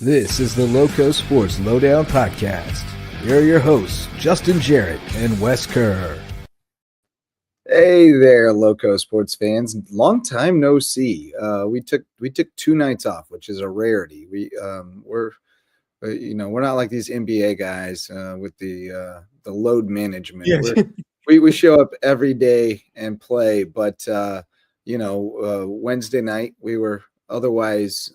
This is the LowcoSports Lowdown podcast. Here are your hosts, Justin Jarrett and Wes Kerr. Hey there, LowcoSports fans. Long time no see. We took 2 nights off, which is a rarity. We're not like these NBA guys with the load management. Yeah. We show up every day and play, but Wednesday night we were otherwise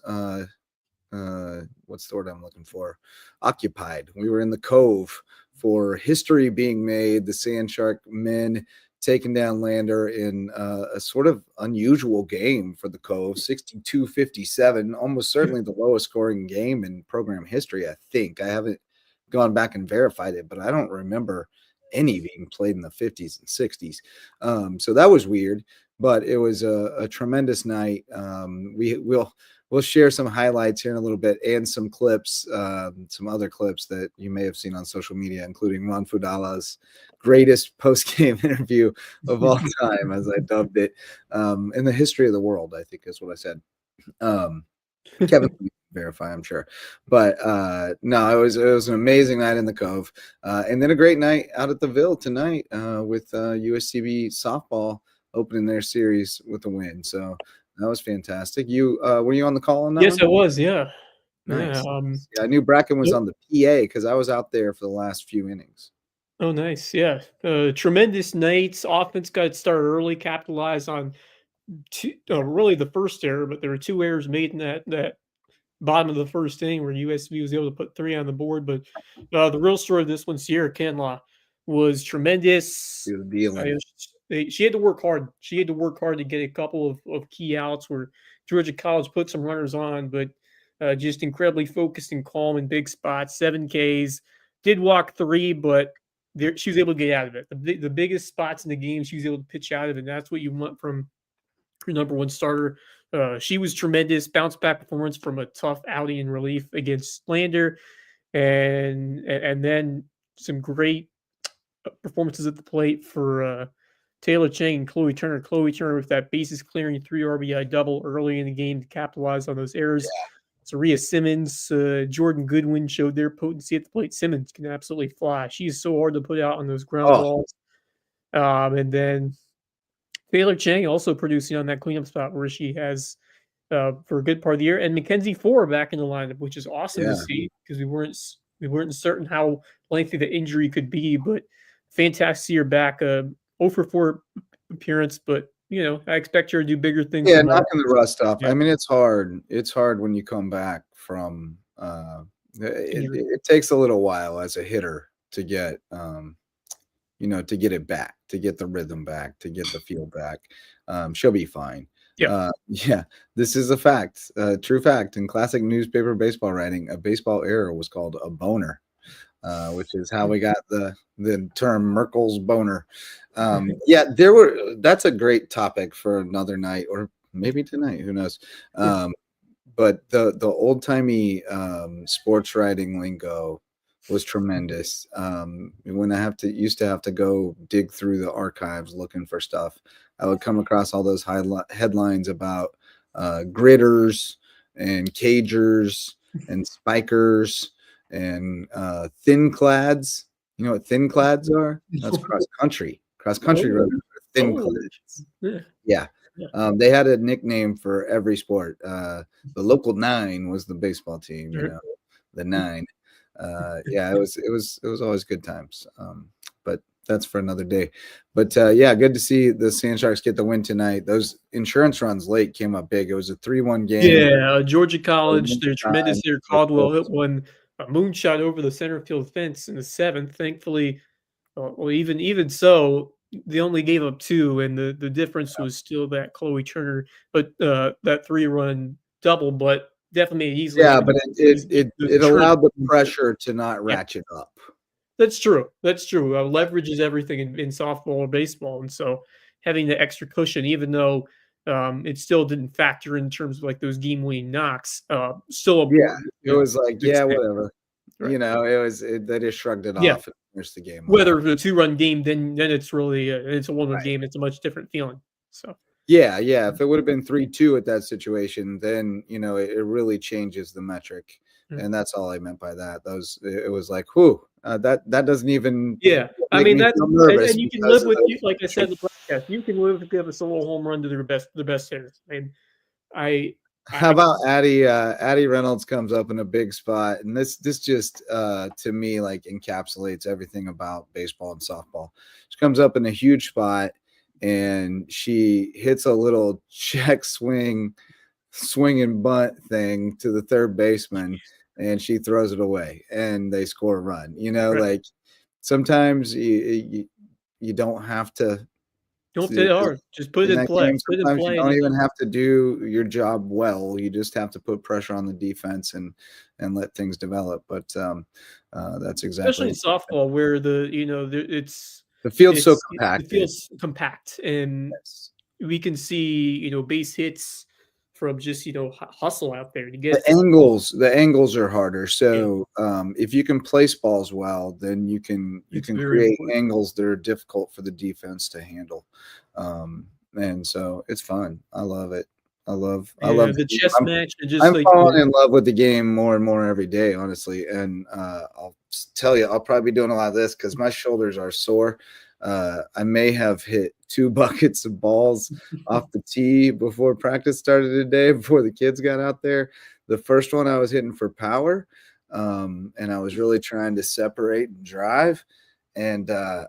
what's the word I'm looking for? Occupied. We were in the Cove for history being made. The Sand Shark men taking down Lander in a sort of unusual game for the Cove, 62-57, almost certainly the lowest scoring game in program history, I think. I haven't gone back and verified it, but I don't remember any being played in the 50s and 60s. So that was weird, but it was a tremendous night. We'll share some highlights here in a little bit and some clips, some other clips that you may have seen on social media, including Ron Fudala's greatest post-game interview of all time, as I dubbed it, in the history of the world, I think is what I said. Kevin can verify, I'm sure. But no, it was an amazing night in the Cove. And then a great night out at the Ville tonight with USCB softball opening their series with a win. So that was fantastic. You were you on the call on that? Yes, I was. Yeah. Nice. Yeah. I knew Bracken was on the PA because I was out there for the last few innings. Oh, nice. Yeah. Tremendous nights. Offense got started early, capitalized on really the first error, but there were 2 errors made in that bottom of the first inning where USB was able to put 3 on the board. But the real story of this one, Sierra Kinlaw, was tremendous. She had to work hard. She had to work hard to get a couple of key outs where Georgia College put some runners on, but just incredibly focused and calm in big spots. 7 Ks, did walk 3, but she was able to get out of it. The biggest spots in the game, she was able to pitch out of it. And that's what you want from your number one starter. She was tremendous, bounce back performance from a tough outing in relief against Lander, and then some great performances at the plate for Taylor Chang and Chloe Turner. Chloe Turner with that bases clearing 3 RBI double early in the game to capitalize on those errors. Yeah. Saria Simmons, Jordan Goodwin showed their potency at the plate. Simmons can absolutely fly. She's so hard to put out on those ground balls. And then Taylor Chang also producing on that cleanup spot where she has for a good part of the year. And Mackenzie Ford back in the lineup, which is awesome to see because we weren't certain how lengthy the injury could be, but fantastic to see her back. 0 for 4 appearance, but I expect her to do bigger things. Yeah, knocking the rust off. Yeah. I mean, it's hard. It's hard when you come back from it takes a little while as a hitter to get to get it back, to get the rhythm back, to get the feel back. She'll be fine. Yeah. This is a fact, true fact. In classic newspaper baseball writing, a baseball error was called a boner. Which is how we got the term Merkel's boner. That's a great topic for another night or maybe tonight, who knows. But the old timey sports writing lingo was tremendous. When I used to have to go dig through the archives looking for stuff, I would come across all those headlines about gritters and cagers and spikers and thin clads. You know what thin clads are? That's cross country runners. Thin clads. Yeah. They had a nickname for every sport. The local 9 was the baseball team. The 9. It was always good times. But that's for another day. But good to see the Sand Sharks get the win tonight. Those insurance runs late came up big. It was a 3-1 game. Yeah, Georgia College. They're tremendous here. Caldwell hit one. A moonshot over the center field fence in the 7th. Thankfully, even so, they only gave up 2, and the difference was still that Chloe Turner, but that 3-run double, but definitely made it easily. Yeah, but it allowed the pressure to not ratchet up. That's true. Leverage is everything in softball or baseball, and so having the extra cushion, even though it still didn't factor in terms of like those game-winning knocks. Still important. It was like, whatever. Right. They just shrugged it off and finished the game. Whether it's a 2-run game, then it's really it's a 1-run game. It's a much different feeling. So yeah. If it would have been 3-2 at that situation, then it really changes the metric. And that's all I meant by that. It was like, whew, that doesn't even I mean, that's feel nervous. and you can live with you, like I said in the broadcast, you can live with give us a little home run to the best hitters. How about Addie Reynolds comes up in a big spot, and this just to me like encapsulates everything about baseball and softball. She comes up in a huge spot, and she hits a little check swing and bunt thing to the third baseman, and she throws it away, and they score a run. Like sometimes you don't have to. Don't hit hard. Just put it in play. Put it in play. You don't even have to do your job well. You just have to put pressure on the defense and let things develop. But that's exactly, especially in softball, where the field's so compact. The field's compact, and we can see base hits from just hustle out there to get the angles are harder. So if you can place balls well, then you can create angles that are difficult for the defense to handle. And so it's fun. I love it. I love the chess match. I'm falling in love with the game more and more every day, honestly. And I'll tell you, I'll probably be doing a lot of this because my shoulders are sore. I may have hit 2 buckets of balls off the tee before practice started today, before the kids got out there. The first one I was hitting for power, and I was really trying to separate and drive. And I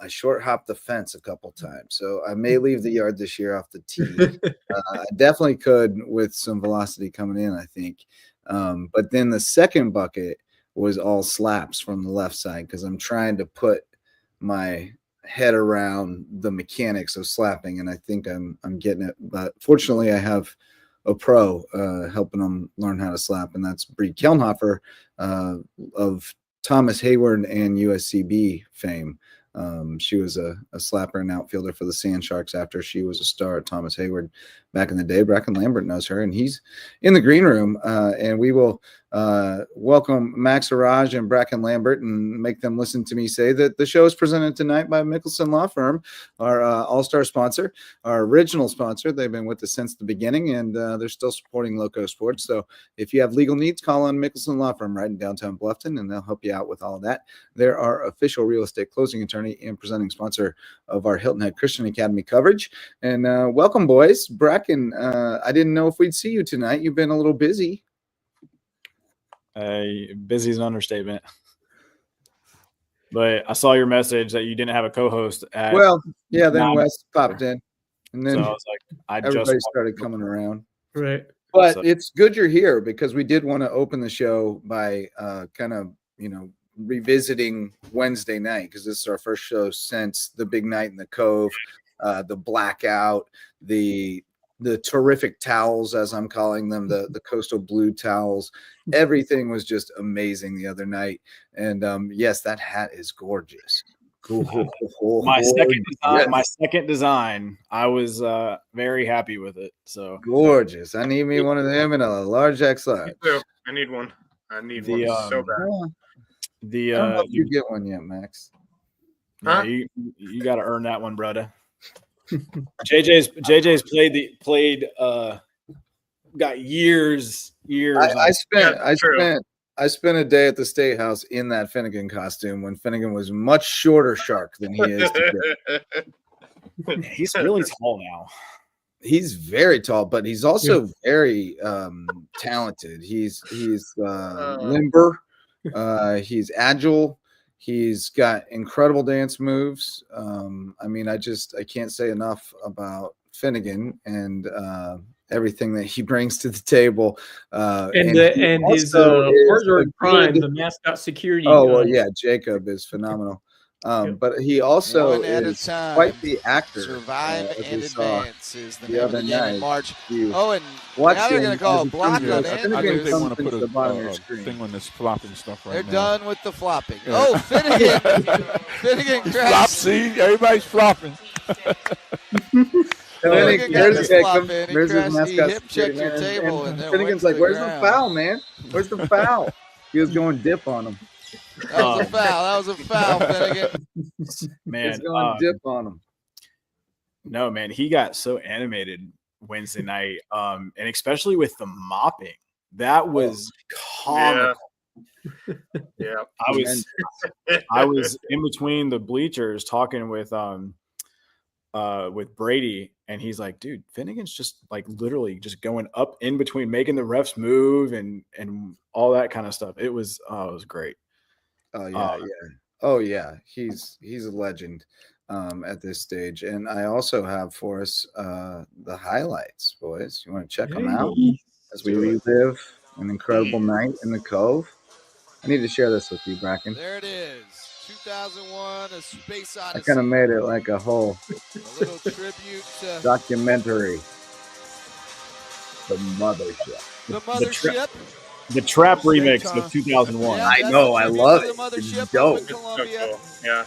short hopped the fence a couple times. So I may leave the yard this year off the tee. I definitely could with some velocity coming in, I think. But then the second bucket was all slaps from the left side because I'm trying to put my head around the mechanics of slapping, and I think I'm getting it. But fortunately, I have a pro helping them learn how to slap, and that's Bree Kelnhofer of Thomas Hayward and USCB fame. She was a slapper and outfielder for the Sand Sharks after she was a star at Thomas Hayward back in the day. Bracken Lambert knows her, and he's in the green room. And we will welcome Max Araj and Bracken Lambert and make them listen to me say that the show is presented tonight by Mickelson Law Firm, our all-star sponsor, our original sponsor. They've been with us since the beginning, and they're still supporting Loco Sports. So if you have legal needs, call on Mickelson Law Firm right in downtown Bluffton, and they'll help you out with all of that. They're our official real estate closing attorney and presenting sponsor of our Hilton Head Christian Academy coverage. And welcome, boys. Bracken, I didn't know if we'd see you tonight. You've been a little busy. Busy is an understatement. But I saw your message that you didn't have a co-host. Then Wes popped in. And then so I was like, everybody started coming around. Right. But it's good you're here because we did want to open the show by revisiting Wednesday night, because this is our first show since the big night in the Cove, the blackout, the terrific towels, as I'm calling them, the coastal blue towels. Everything was just amazing the other night. And yes, that hat is gorgeous. My second design, I was very happy with it. So gorgeous. I need me one of them in a large X large. I need one. I need one so bad. I don't know if you get one yet, Max. Huh? Yeah, you got to earn that one, brother. JJ's played got years. I spent a day at the State House in that Finnegan costume when Finnegan was much shorter shark than he is today. He's really tall now. He's very tall, but he's also very talented. He's limber. He's agile. He's got incredible dance moves. I can't say enough about Finnegan and everything that he brings to the table. And his partner in crime, the mascot security. Oh, well, yeah, Jacob is phenomenal. But he also is quite the actor. Survive and Advance is the name of the game in March. And now they're going to call a block on it. I think they want to put a thing on this flopping stuff right now. They're done with the flopping. Oh, Finnegan. Finnegan crashed. Flop, see? Everybody's flopping. There's Jacob. There's his mascot. He hip checked your table. And Finnegan's like, where's the foul, man? Where's the foul? He was going dip on him. That was a foul. That was a foul, Finnegan. Man, he's going dip on him. No, man, he got so animated Wednesday night, and especially with the mopping That was comical. Yeah. I was in between the bleachers talking with Brady, and he's like, dude, Finnegan's just like literally just going up in between, making the refs move and all that kind of stuff. It was great. Oh yeah, Oh yeah. He's a legend at this stage. And I also have for us the highlights, boys. You want to check them out as we relive an incredible night in the Cove? I need to share this with you, Bracken. There it is. 2001, A Space Odyssey. I kind of made it like a whole little tribute to documentary. The Mothership. The Mothership. The trap remix of 2001. Yeah, I know. I love it. It's dope. It's so cool. Yeah.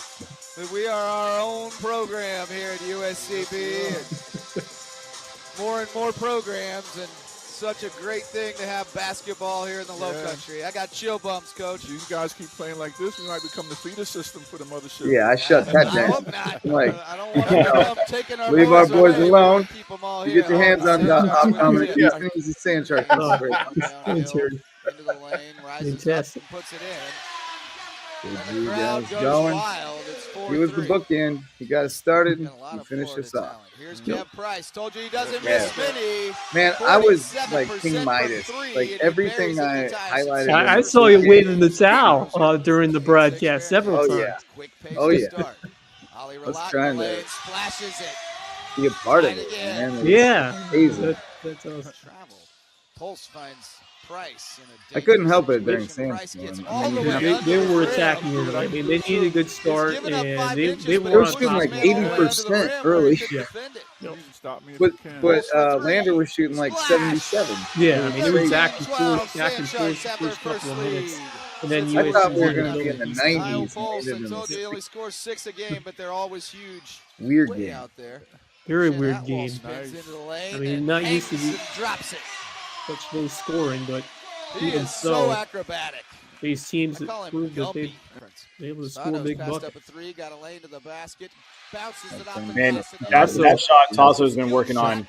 We are our own program here at USCB. More and more programs, and such a great thing to have basketball here in the Low Country. I got chill bumps, Coach. These guys keep playing like this, we might become the feeder system for the Mothership. Yeah, I shut that down. I hope not. Like, I don't want to taking our leave our boys away. alone. Keep them all You here. get your hands on these things. The Sand Sharks. Into the lane, rises up and puts it in. You guys going? Wild. It's He was the bookend. He got us started. He finished us off. Here's Cam Price. Told you he doesn't miss many. Man, I was like King Midas. Like everything I highlighted. I saw you waving the towel during the broadcast several times. Yeah. Oh yeah. I was trying to be a part of it, man. Yeah. Amazing. That's awesome. Pulse finds Price. I couldn't help it during Sandstorm. They were attacking it. I mean, they needed a good start, and they were shooting like 80% early. Yeah. But Lander was shooting like 77. Yeah, I mean, it was back and forth the first couple of minutes. And then I thought we were going to be in the 90s. They only score 6 a game, but they're always huge. Weird game. Out there. Very weird game. I mean, not used to be drops it. Such low scoring, but he even is so acrobatic. These teams that prove that they're able to score big buckets. Up a 3, got a lane to the basket, bounces it off the man, that shot Tasso has been working on.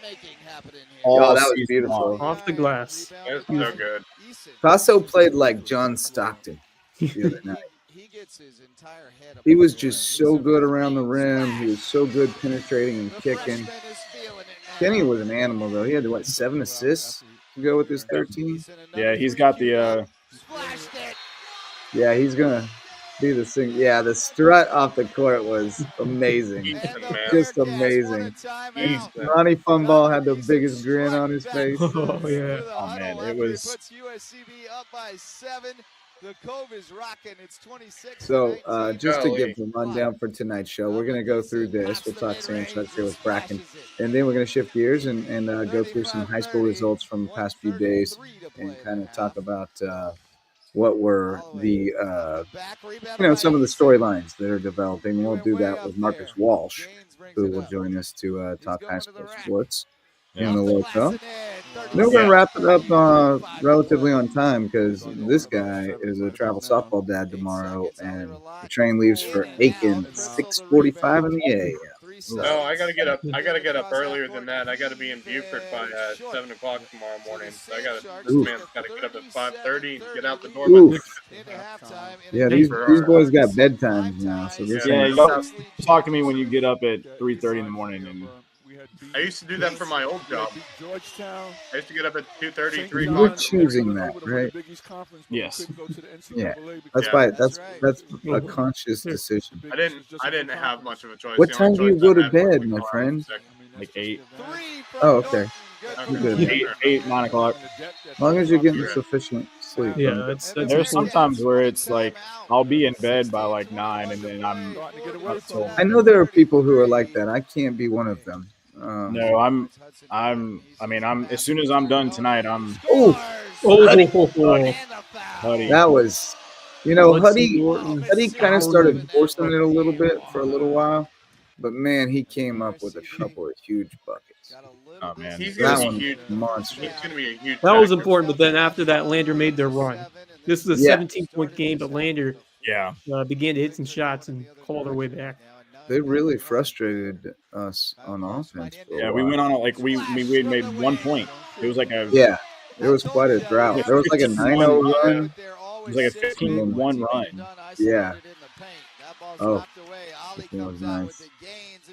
Oh, that was beautiful. Off the glass. That's so good. Tasso played like John Stockton the other night. He was just so good around the rim. He was so good penetrating and kicking. Kenny was an animal, though. He had, 7 assists to go with his 13? Yeah, he's got the Yeah, he's going to be the thing. Yeah, the strut off the court was amazing. Just amazing. Ronnie Funball had the biggest grin on his face. Oh, yeah. Oh, man, it was. USCB up by 7. The Cove is rocking. It's 26. So, just to give the rundown for tonight's show, we're going to go through this. We'll talk Sand Sharks here with Bracken. And then we're going to shift gears and go through some high school results from the past few days and kind of talk about what were the, some of the storylines that are developing. We'll do that with Marcus Walsh, who will join us to talk high school sports in the Loco. Then we're going to wrap it up relatively on time because this guy is a travel softball dad tomorrow, and the train leaves for Aiken 6:45 in the a.m. No, I gotta get up. I gotta get up earlier than that. I gotta be in Beaufort by 7 o'clock tomorrow morning. So this man's gotta get up at 5:30 and get out the door by 6. Yeah, these boys got bedtimes now. So you talk to me when you get up at 3:30 in the morning. And I used to do that for my old job. I used to get up at 2:30, 3 We're o'clock. choosing that, right? Yes. Yeah, that's a conscious decision. I didn't have much of a choice. What time do you go to bed, my friend? Like 8. Oh, okay. Good. 8, 9 o'clock. As long as you're getting sufficient sleep. Yeah, that's there's sometimes where it's like I'll be in bed by like 9 and then I'm up till. I know there are people who are like that. I can't be one of them. No, I'm as soon as I'm done tonight, Huddy. Huddy. That was, Huddy kind of started forcing it a little bit for a little while, but man, he came up with a couple of huge buckets. Oh man, he's gonna be huge. Monster. He's gonna be a huge. That was important, but then after that, Lander made their run. This was a 17-point game, but Lander began to hit some shots and claw their way back. They really frustrated us on offense. Yeah, we went on it like we made 1 point. It was like a It was quite a drought. There was like a 9-0 run. It was like a 15-1 run. Yeah. Oh, it was nice.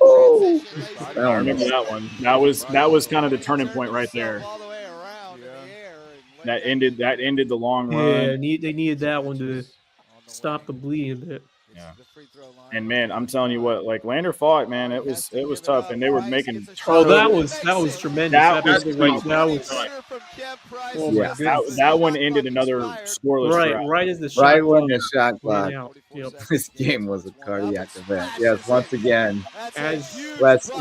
Oh, I remember that one. That was kind of the turning point right there. That ended the long run. Yeah, they needed that one to stop the bleeding a bit. Yeah. And man, I'm telling you what, like Lander fought, man, it was tough, and they were making. Oh, that was tremendous. That that one ended another scoreless. Right as the shot. Right when the shot clock. This game was a cardiac event. Yes, once again,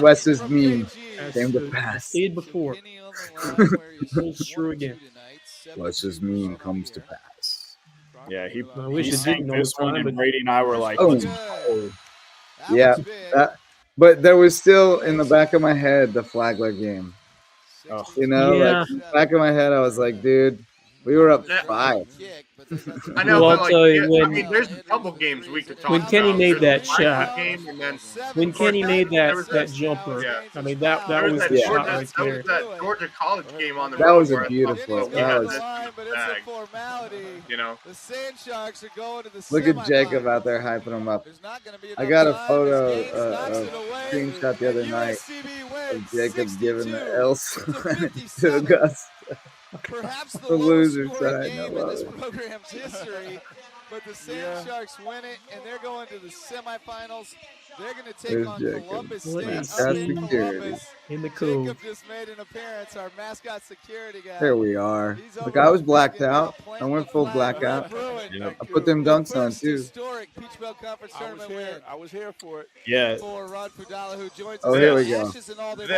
Wes's meme came to pass. Stayed before. Holds true again. Wes's meme comes to pass. Yeah, he sang this one, and Brady and I were like, yeah. But there was still in the back of my head the Flagler game. Oh. You know, like in the back of my head, I was like, dude, we were up 5. I know, well, but there's a couple games we could talk when about. Kenny made that shot, when Kenny made that jumper, I mean that was the shot right there. That was that Georgia College game on the road. That was a beautiful. You know, the Sand Sharks are going to the Look at Jacob out there hyping them up. I got a photo, a screenshot the other night of Jacob giving the L sign to Augusta. Perhaps the loser side. Game in this program's history, but the Sand Sharks win it, and they're going to the semifinals. They're going to take on Columbus State. Columbus. In the Cove. Jacob just made an appearance, our mascot security guy. There we are. Look, I was blacked out. I went full blackout. I put them dunks on too. Historic Peach Belt Conference tournament win. I was here for it. Yeah. For Ron Fudala, who joins us. Oh, here we go.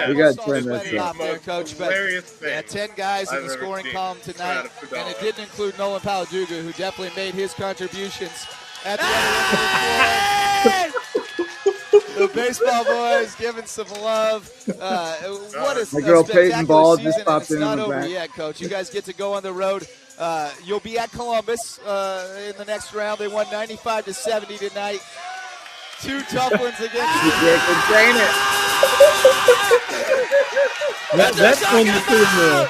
We got to turn this up. There, Coach, but 10 guys in the scoring column tonight, and it didn't include Nolan Paladuga, who definitely made his contributions at the end of the The baseball boys giving some love. What is my girl Peyton Ball just popped in the back. It's not over yet, Coach. You guys get to go on the road. You'll be at Columbus in the next round. They won 95-70 tonight. 2 tough ones against you. That's when you put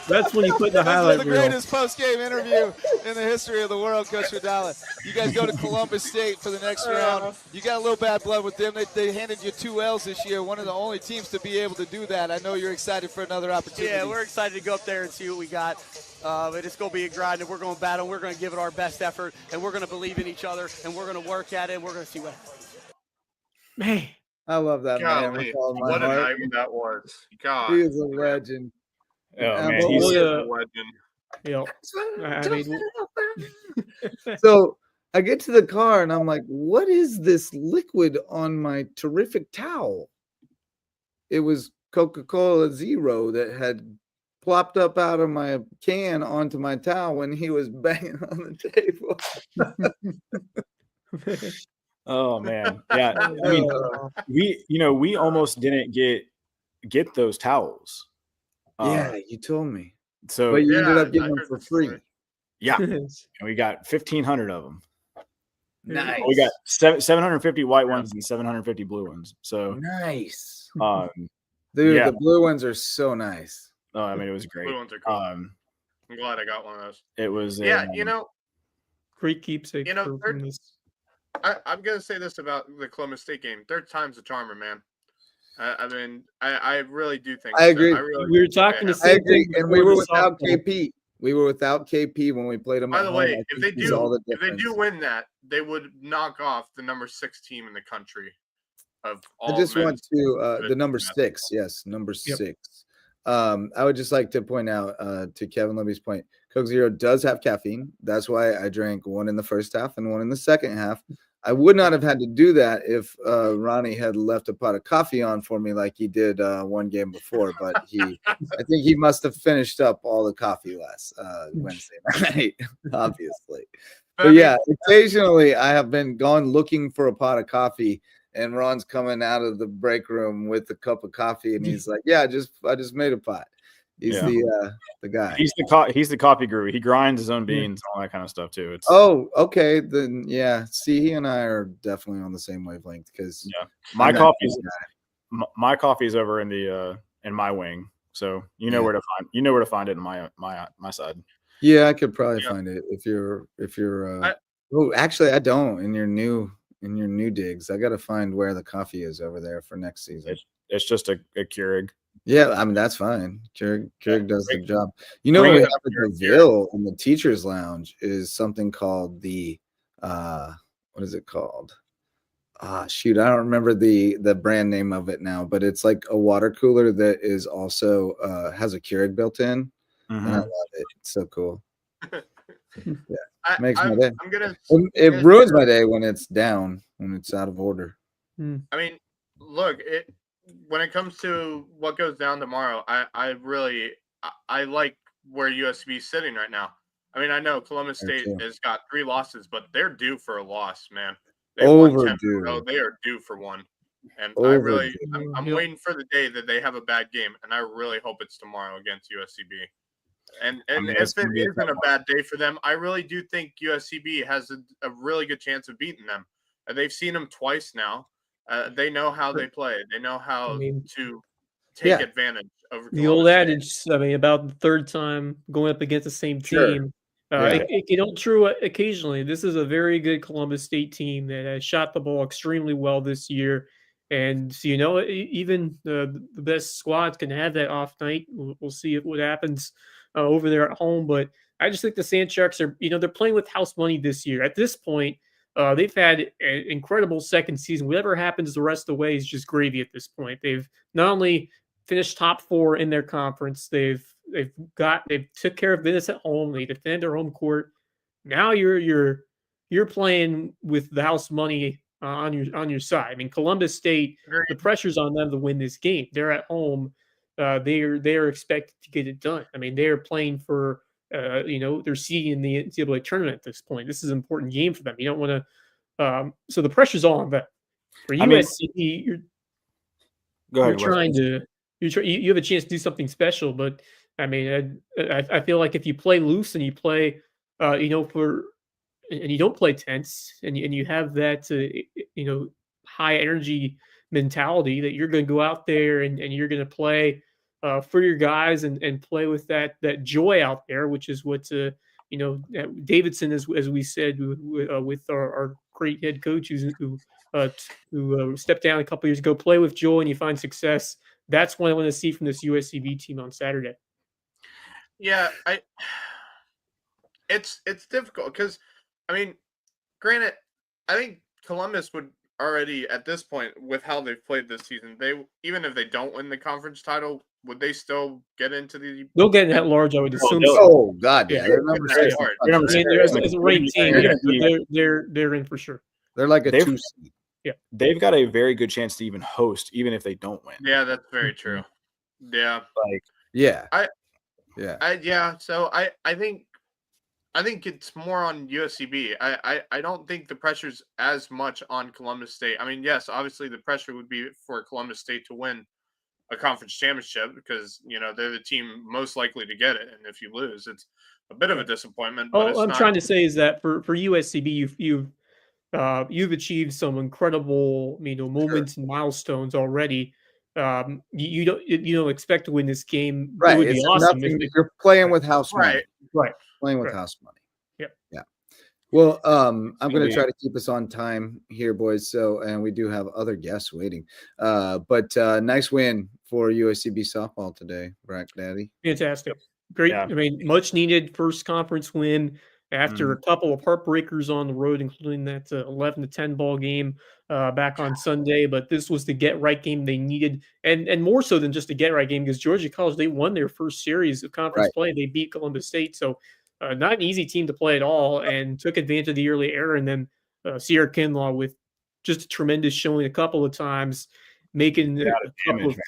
that's when you put the highlight reel. The greatest post-game interview in the history of the world, Coach Fudala. You guys go to Columbus State for the next round. You got a little bad blood with them. They handed you 2 L's this year, one of the only teams to be able to do that. I know you're excited for another opportunity. Yeah, we're excited to go up there and see what we got. But it's going to be a grind, and we're going to battle. We're going to give it our best effort, and we're going to believe in each other, and we're going to work at it, and we're going to see what happens. Man. I love that man. What a night that was. God. He is a legend. Oh, man, he's a legend. Yeah. So I get to the car and I'm like, what is this liquid on my terrific towel? It was Coca-Cola Zero that had plopped up out of my can onto my towel when he was banging on the table. Oh man. Yeah. I mean, we almost didn't get those towels. Yeah, you told me. So, but you ended up getting them for free. Yeah, and we got 1,500 of them. Nice. We got 750 white ones and 750 blue ones. So nice. Dude, the blue ones are so nice. Oh, I mean, it was great. Blue ones are cool. I'm glad I got one of those. It was. Great keepsake. I'm gonna say this about the Columbus State game. 3rd time's the charmer, man. I really do think. I agree. We were talking the same thing, and we were without KP. We were without KP when we played them. By the way, if they do win that, they would knock off the number 6 team in the country. Of all I just want to the number 6. Yes, number 6. I would just like to point out to Kevin Libby's point, Coke Zero does have caffeine. That's why I drank 1 in the first half and 1 in the second half. I would not have had to do that if Ronnie had left a pot of coffee on for me like he did one game before. But I think he must have finished up all the coffee last Wednesday night, obviously. But yeah, occasionally I have been gone looking for a pot of coffee, and Ron's coming out of the break room with a cup of coffee, and he's like, "Yeah, I just made a pot." He's the guy. He's the coffee guru. He grinds his own beans and all that kind of stuff too. Okay. Then see, he and I are definitely on the same wavelength because my coffee is over in the in my wing. So you know where to find it in my side. Yeah, I could probably find it if you're actually I don't in your new digs. I got to find where the coffee is over there for next season. It's just a Keurig. Yeah, I mean that's fine. Keurig does the job. You know what we have at the Ville in the teachers lounge is something called the what is it called? Shoot, I don't remember the brand name of it now, but it's like a water cooler that is also has a Keurig built in. And I love it. It's so cool. Yeah, makes my day. It ruins my day when it's down, when it's out of order. I mean, look, when it comes to what goes down tomorrow, I really like where USCB is sitting right now. I mean, I know Columbus State has got 3 losses, but they're due for a loss, man. They won 10 in a row. They are due for one. And I'm waiting for the day that they have a bad game, and I really hope it's tomorrow against USCB. And if it isn't a bad day for them, I really do think USCB has a really good chance of beating them. They've seen them twice now. They know how they play. They know how to take advantage of the old adage. I mean, about the third time going up against the same team. It can hold true occasionally. This is a very good Columbus State team that has shot the ball extremely well this year. And so, even the best squads can have that off night. We'll see what happens over there at home. But I just think the Sand Sharks are, they're playing with house money this year. At this point, they've had an incredible second season. Whatever happens the rest of the way is just gravy at this point. They've not only finished top 4 in their conference, they've took care of business at home. They defend their home court. Now you're playing with the house money on your side. I mean, Columbus State, the pressure's on them to win this game. They're at home. They are expected to get it done. I mean, they are playing for they're seeding in the NCAA tournament at this point. This is an important game for them. You don't want to. So the pressure's all on them. For USCB, you have a chance to do something special, but I mean, I feel like if you play loose and you play, and you don't play tense, and you have that, high energy mentality that you're going to go out there and you're going to play for your guys and play with that joy out there, which is what Davidson, as we said, with our great head coach who stepped down a couple years ago, play with joy and you find success. That's what I want to see from this USCB team on Saturday. Yeah, it's difficult because, I mean, granted, I think Columbus would already at this point with how they've played this season, even if they don't win the conference title, would they still get into the? They'll get that large, I would assume. Oh God, yeah, they're number 6. As a ranked team, they're in for sure. They're like a 2 seed. Yeah, they've got a very good chance to even host, even if they don't win. Yeah, that's very true. Yeah, So I think it's more on USCB. I don't think the pressure's as much on Columbus State. I mean, yes, obviously the pressure would be for Columbus State to win a conference championship because they're the team most likely to get it, and if you lose, it's a bit of a disappointment. But what I'm trying to say is that for USCB, you've achieved some incredible moments and milestones already. You don't expect to win this game. Right. It would be awesome if you're playing with house money. Right. Playing with house money. Yeah. Well, I'm going to try to keep us on time here, boys. So, and we do have other guests waiting. But nice win for USCB softball today, Brack Daddy. Fantastic. Great. Yeah. I mean, much needed first conference win after a couple of heartbreakers on the road, including that 11-10 ball game back on Sunday. But this was the get right game they needed, and more so than just a get right game, because Georgia College, they won their first series of conference play. They beat Columbus State, so not an easy team to play at all, and took advantage of the early error. And then Sierra Kinlaw with just a tremendous showing a couple of times, making a couple of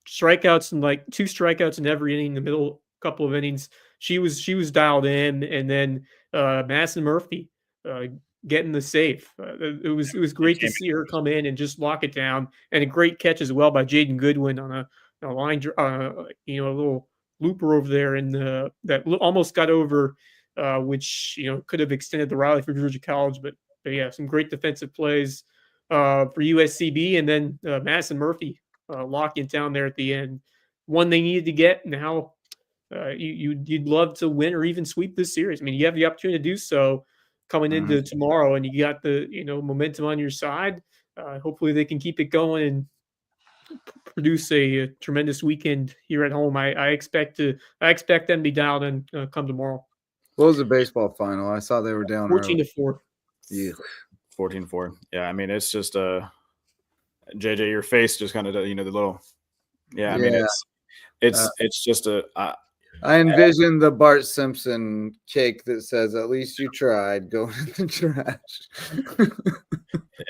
strikeouts and like 2 strikeouts in every inning in the middle couple of innings. She was dialed in, and then Madison Murphy getting the save. It was great to see her come in and just lock it down, and a great catch as well by Jaden Goodwin on a line, a little looper over there, and that almost got over, which could have extended the rally for Georgia College, but yeah, some great defensive plays for USCB, and then Madison Murphy lock it down there at the end. One they needed to get. Now you'd love to win or even sweep this series. I mean, you have the opportunity to do so coming into tomorrow, and you got the momentum on your side. Hopefully they can keep it going and produce a tremendous weekend here at home. I expect them to be dialed in come tomorrow. What was the baseball final? I saw they were down 14-4. Yeah, 14-4. Yeah, I mean, it's just JJ, your face just kind of the little. Yeah, I mean, it's just I envision the Bart Simpson cake that says, "At least you tried." Go in the trash.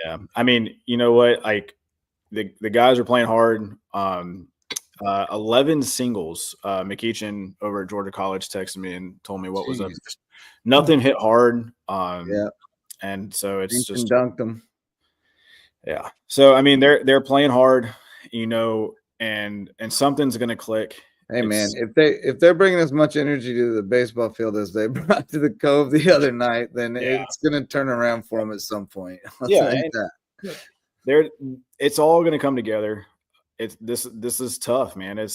Yeah, I mean, you know what? Like the guys are playing hard. 11 singles. McEachin over at Georgia College texted me and told me what was up. Nothing hit hard. Yeah, and so it's just dunked them. Yeah. So I mean, they're playing hard, and something's gonna click. Hey man, if they're bringing as much energy to the baseball field as they brought to the Cove the other night, then it's gonna turn around for them at some point. It's all gonna come together. This is tough, man.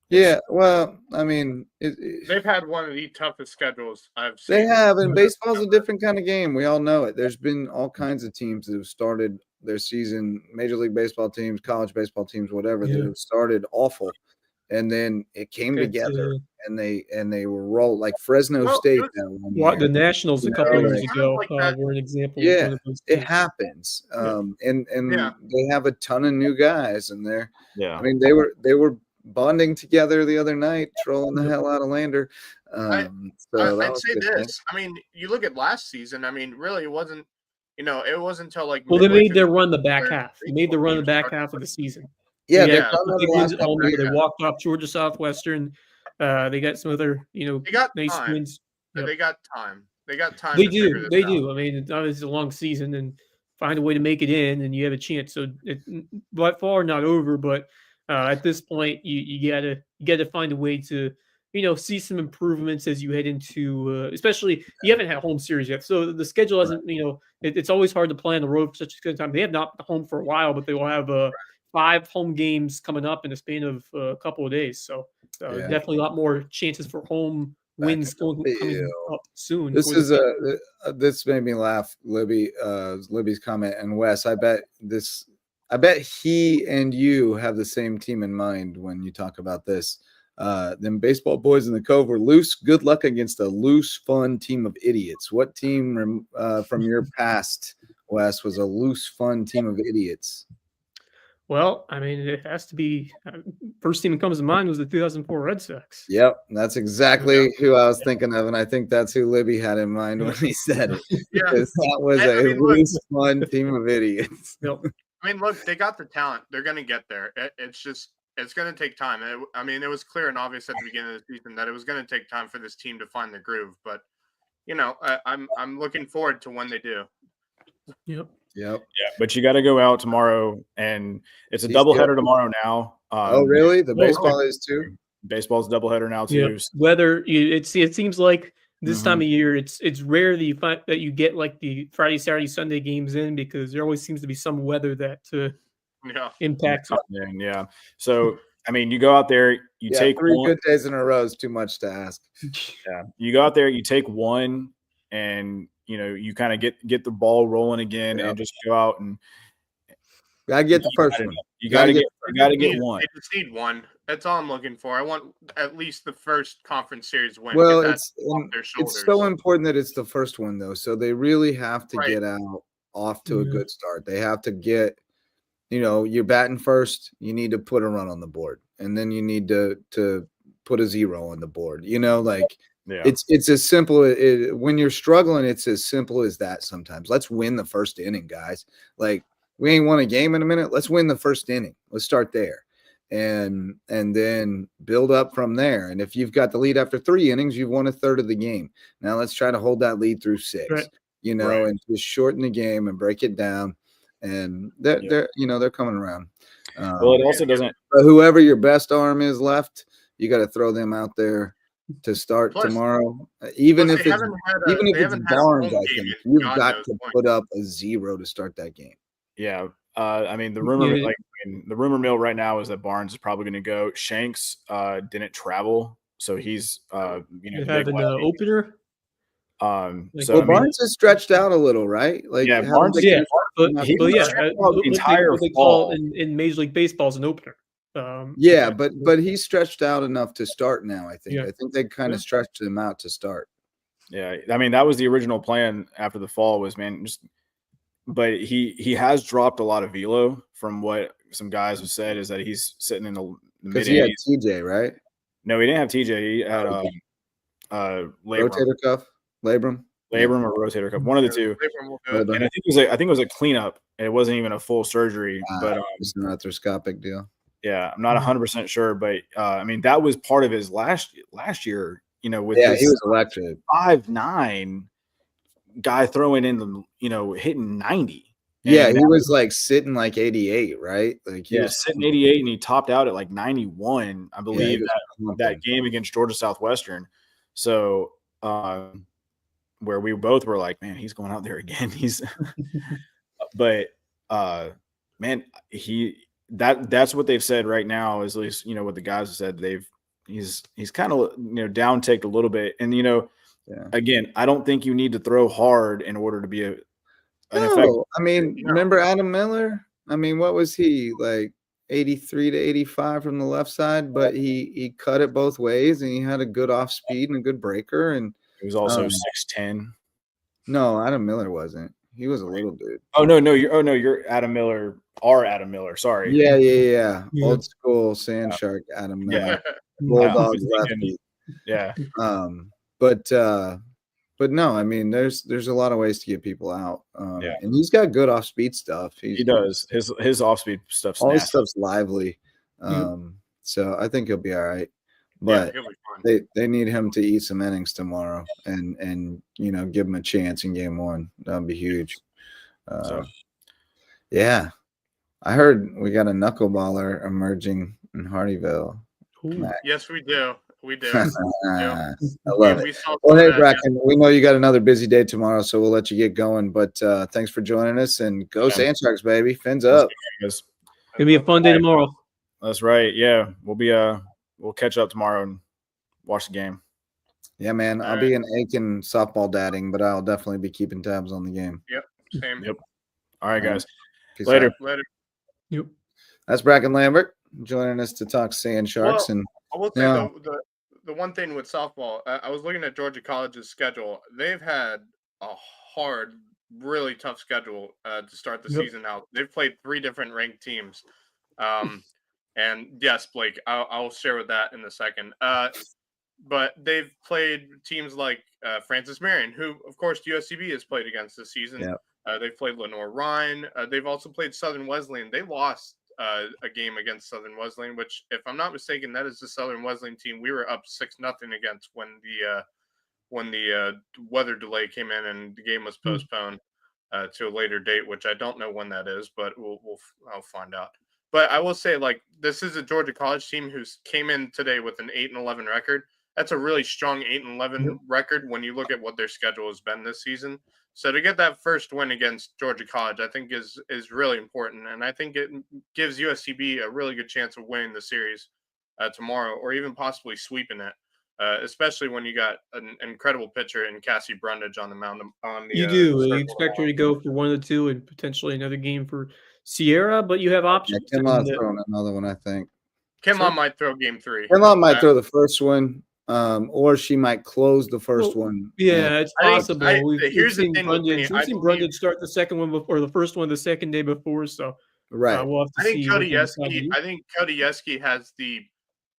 Yeah, well, I mean, they've had one of the toughest schedules I've seen. They have, and baseball's a different kind of game. We all know it. There's been all kinds of teams that have started their season, Major League Baseball teams, college baseball teams, whatever, that have started awful. And then it came together, and they were rolled like Fresno State. The Nationals a couple of years ago were an example. Yeah, of it happens. And they have a ton of new guys, and they're. I mean, they were bonding together the other night, trolling the hell out of Lander. I'd say this. I mean, you look at last season. I mean, really, it wasn't. It wasn't until like. Well, they made their run the back half. They made the run the back half of the season. Yeah, they walked off Georgia Southwestern. They got some other, they got nice time. wins. Yep. They got time. They got time. They do. They do. I mean, it's a long season, and find a way to make it in, and you have a chance. So it's by far not over, but at this point, you gotta find a way to see some improvements as you head into, especially you haven't had a home series yet, so the schedule hasn't. It's always hard to play on the road for such a good time. They have not been home for a while, but they will have 5 home games coming up in the span of a couple of days. So definitely a lot more chances for home wins coming up soon. This made me laugh, Libby's comment, and Wes. I bet he and you have the same team in mind when you talk about this. Them baseball boys in the Cove were loose. Good luck against a loose, fun team of idiots. What team from your past, Wes, was a loose, fun team of idiots? Well, I mean, it has to be first team that comes to mind was the 2004 Red Sox. Yep, that's exactly who I was thinking of, and I think that's who Libby had in mind when he said it. Because that was a loose, fun team of idiots. Yep. I mean, look, they got the talent. They're going to get there. It's going to take time. It was clear and obvious at the beginning of the season that it was going to take time for this team to find the groove. But, I'm looking forward to when they do. Yep. Yeah, but you got to go out tomorrow, and it's a doubleheader tomorrow now. Oh, really? The baseball is too? Baseball's a doubleheader now too. Yep. Weather, it seems like this time of year, it's rare that you get like the Friday, Saturday, Sunday games in because there always seems to be some weather that impacts it. Yeah. So, I mean, you go out there, you take 3 good days in a row is too much to ask. Yeah. You go out there, you take one, and you kind of get the ball rolling again and just go out and gotta get the first one. You gotta get one. I just need one. That's all I'm looking for. I want at least the first conference series win. Well, it's so important that it's the first one though. So they really have to get off to a good start. They have to get, you're batting first. You need to put a run on the board, and then you need to put a 0 on the board. It's as simple. When you're struggling, it's as simple as that. Sometimes let's win the first inning, guys. Like we ain't won a game in a minute. Let's win the first inning. Let's start there, and then build up from there. And if you've got the lead after 3 innings, you've won a third of the game. Now let's try to hold that lead through 6. Right. And just shorten the game and break it down. And they're coming around. Well, it also doesn't. But whoever your best arm is left, you got to throw them out there to start tomorrow. Even if it's Barnes, I think you've got to put up a 0 to start that game. Yeah, I mean, the rumor the rumor mill right now is that Barnes is probably going to go. Shanks didn't travel, so he's the big having the opener. So Barnes is stretched out a little, right? Like, yeah, Barnes. Yeah, but the entire what they fall. call in Major League Baseball is an opener. But he's stretched out enough to start now. I think. Yeah. I think they kind of stretched him out to start. Yeah, I mean that was the original plan after the fall was but he has dropped a lot of velo from what some guys have said is that he's sitting in the mid. He had TJ, right? No, he didn't have TJ. He had rotator cuff, labrum or rotator cuff, one of the two. And I think it was a cleanup. It wasn't even a full surgery, but it's an arthroscopic deal. Yeah, I'm not 100% sure, but I mean that was part of his last year. He was electric 5'9" guy throwing in the hitting 90. Yeah, he was like sitting like 88, right? Like he was sitting 88, and he topped out at like 91, I believe, that game against Georgia Southwestern. So where we both were like, man, he's going out there again. But man, that's what they've said right now, is at least what the guys have said. He's kind of down ticked a little bit, and again, I don't think you need to throw hard in order to be an effective. I mean, remember Adam Miller? I mean, what was he like, 83 to 85 from the left side? But he cut it both ways, and he had a good off speed and a good breaker, and he was also 6'10". No, Adam Miller wasn't. He was a little dude. You're Adam Miller. Our Adam Miller. Sorry. Yeah. Old school Sand Shark Adam Miller. Bulldog lefty. Yeah. But no, I mean, there's a lot of ways to get people out. And he's got good off speed stuff. He does. His off speed stuff's all nasty. his stuff's lively. So I think he'll be all right. But they need him to eat some innings tomorrow and give him a chance in game one. That'd be huge. Yeah. I heard we got a knuckleballer emerging in Hardyville. Yes, we do. We do. I love it. Well, hey, Bracken, we know you got another busy day tomorrow, so we'll let you get going. But thanks for joining us, and go Sand Sharks, baby. Fins up. It's gonna be a fun day tomorrow. That's right. Yeah, we'll catch up tomorrow and watch the game. Yeah, man. I'll be in Aiken softball dadding, but I'll definitely be keeping tabs on the game. Yep. Same. Yep. All right, guys. Peace Later. out. Later. Yep. That's Bracken Lambert joining us to talk Sand Sharks. Well, and I will say the one thing with softball, I was looking at Georgia College's schedule. They've had a hard, really tough schedule to start the season out. They've played 3 different ranked teams. And yes, Blake, I'll share with that in a second. But they've played teams like Francis Marion, who, of course, USCB has played against this season. Yep. They've played Lenore Rhine. They've also played Southern Wesleyan. They lost a game against Southern Wesleyan, which, if I'm not mistaken, that is the Southern Wesleyan team we were up 6-0 against when the weather delay came in and the game was postponed to a later date, which I don't know when that is, but I'll find out. But I will say, like, this is a Georgia College team who came in today with an 8-11 record. That's a really strong 8-11 record when you look at what their schedule has been this season. So to get that first win against Georgia College, I think is really important, and I think it gives USCB a really good chance of winning the series tomorrow, or even possibly sweeping it. Especially when you got an incredible pitcher in Cassie Brundage on the mound. You do. You expect her to go for 1 of the 2 and potentially another game for Sierra, but you have options. Yeah, Kinlaw throwing another one, I think. Kinlaw might throw game 3. Kinlaw might throw the first one. Or she might close the first one. Yeah, it's possible. Here's the thing. We've seen Brundage start the second one before, the first one the second day before. So right. We'll have to see. I think Cody Yeski has the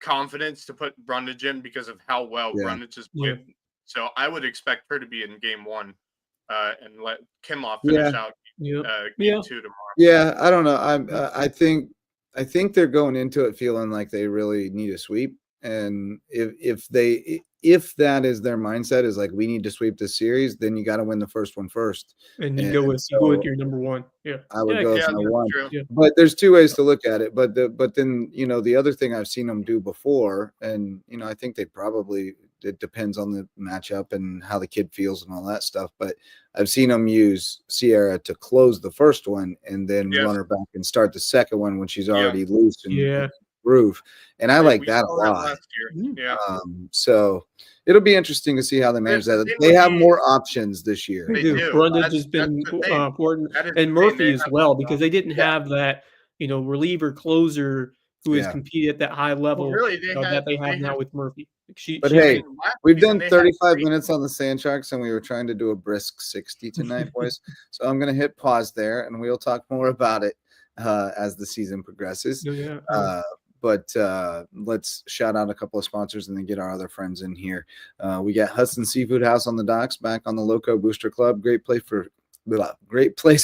confidence to put Brundage in because of how well Brundage has played. Yeah. So I would expect her to be in game 1 and let Kinlaw finish out game 2 tomorrow. Yeah, I don't know. I think they're going into it feeling like they really need a sweep. And if that is their mindset, is like, we need to sweep this series, then you got to win the first one first. And you go with your number 1. Yeah, I would go with number 1. Yeah. But there's 2 ways to look at it. But then the other thing I've seen them do before, and I think they probably it depends on the matchup and how the kid feels and all that stuff. But I've seen them use Sierra to close the first one and then run her back and start the second one when she's already loose and groove. And I like that a lot. Last year. Yeah. So it'll be interesting to see how they manage that. They have more options this year. They do. Brundage has been important, and Murphy as well, because they didn't have that, reliever closer who has competed at that high level that they have now with Murphy. We've done 35 minutes on the Sand Sharks, and we were trying to do a brisk 60 tonight, boys. So I'm going to hit pause there, and we'll talk more about it as the season progresses. But let's shout out a couple of sponsors and then get our other friends in here. We got Hudson Seafood House on the docks, back on the Loco Booster Club. Great place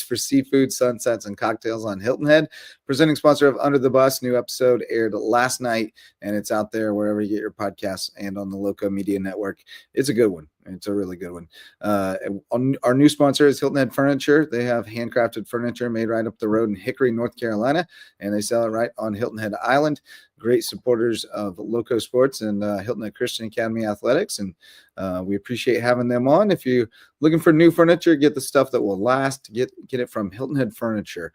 for seafood, sunsets, and cocktails on Hilton Head. Presenting sponsor of Under the Bus. New episode aired last night, and it's out there wherever you get your podcasts and on the Loco Media Network. It's a good one. It's a really good one. Our new sponsor is Hilton Head Furniture. They have handcrafted furniture made right up the road in Hickory, North Carolina, and they sell it right on Hilton Head Island. Great supporters of Loco Sports and Hilton Head Christian Academy Athletics, and we appreciate having them on. If you're looking for new furniture, get the stuff that will last. Get it from Hilton Head Furniture,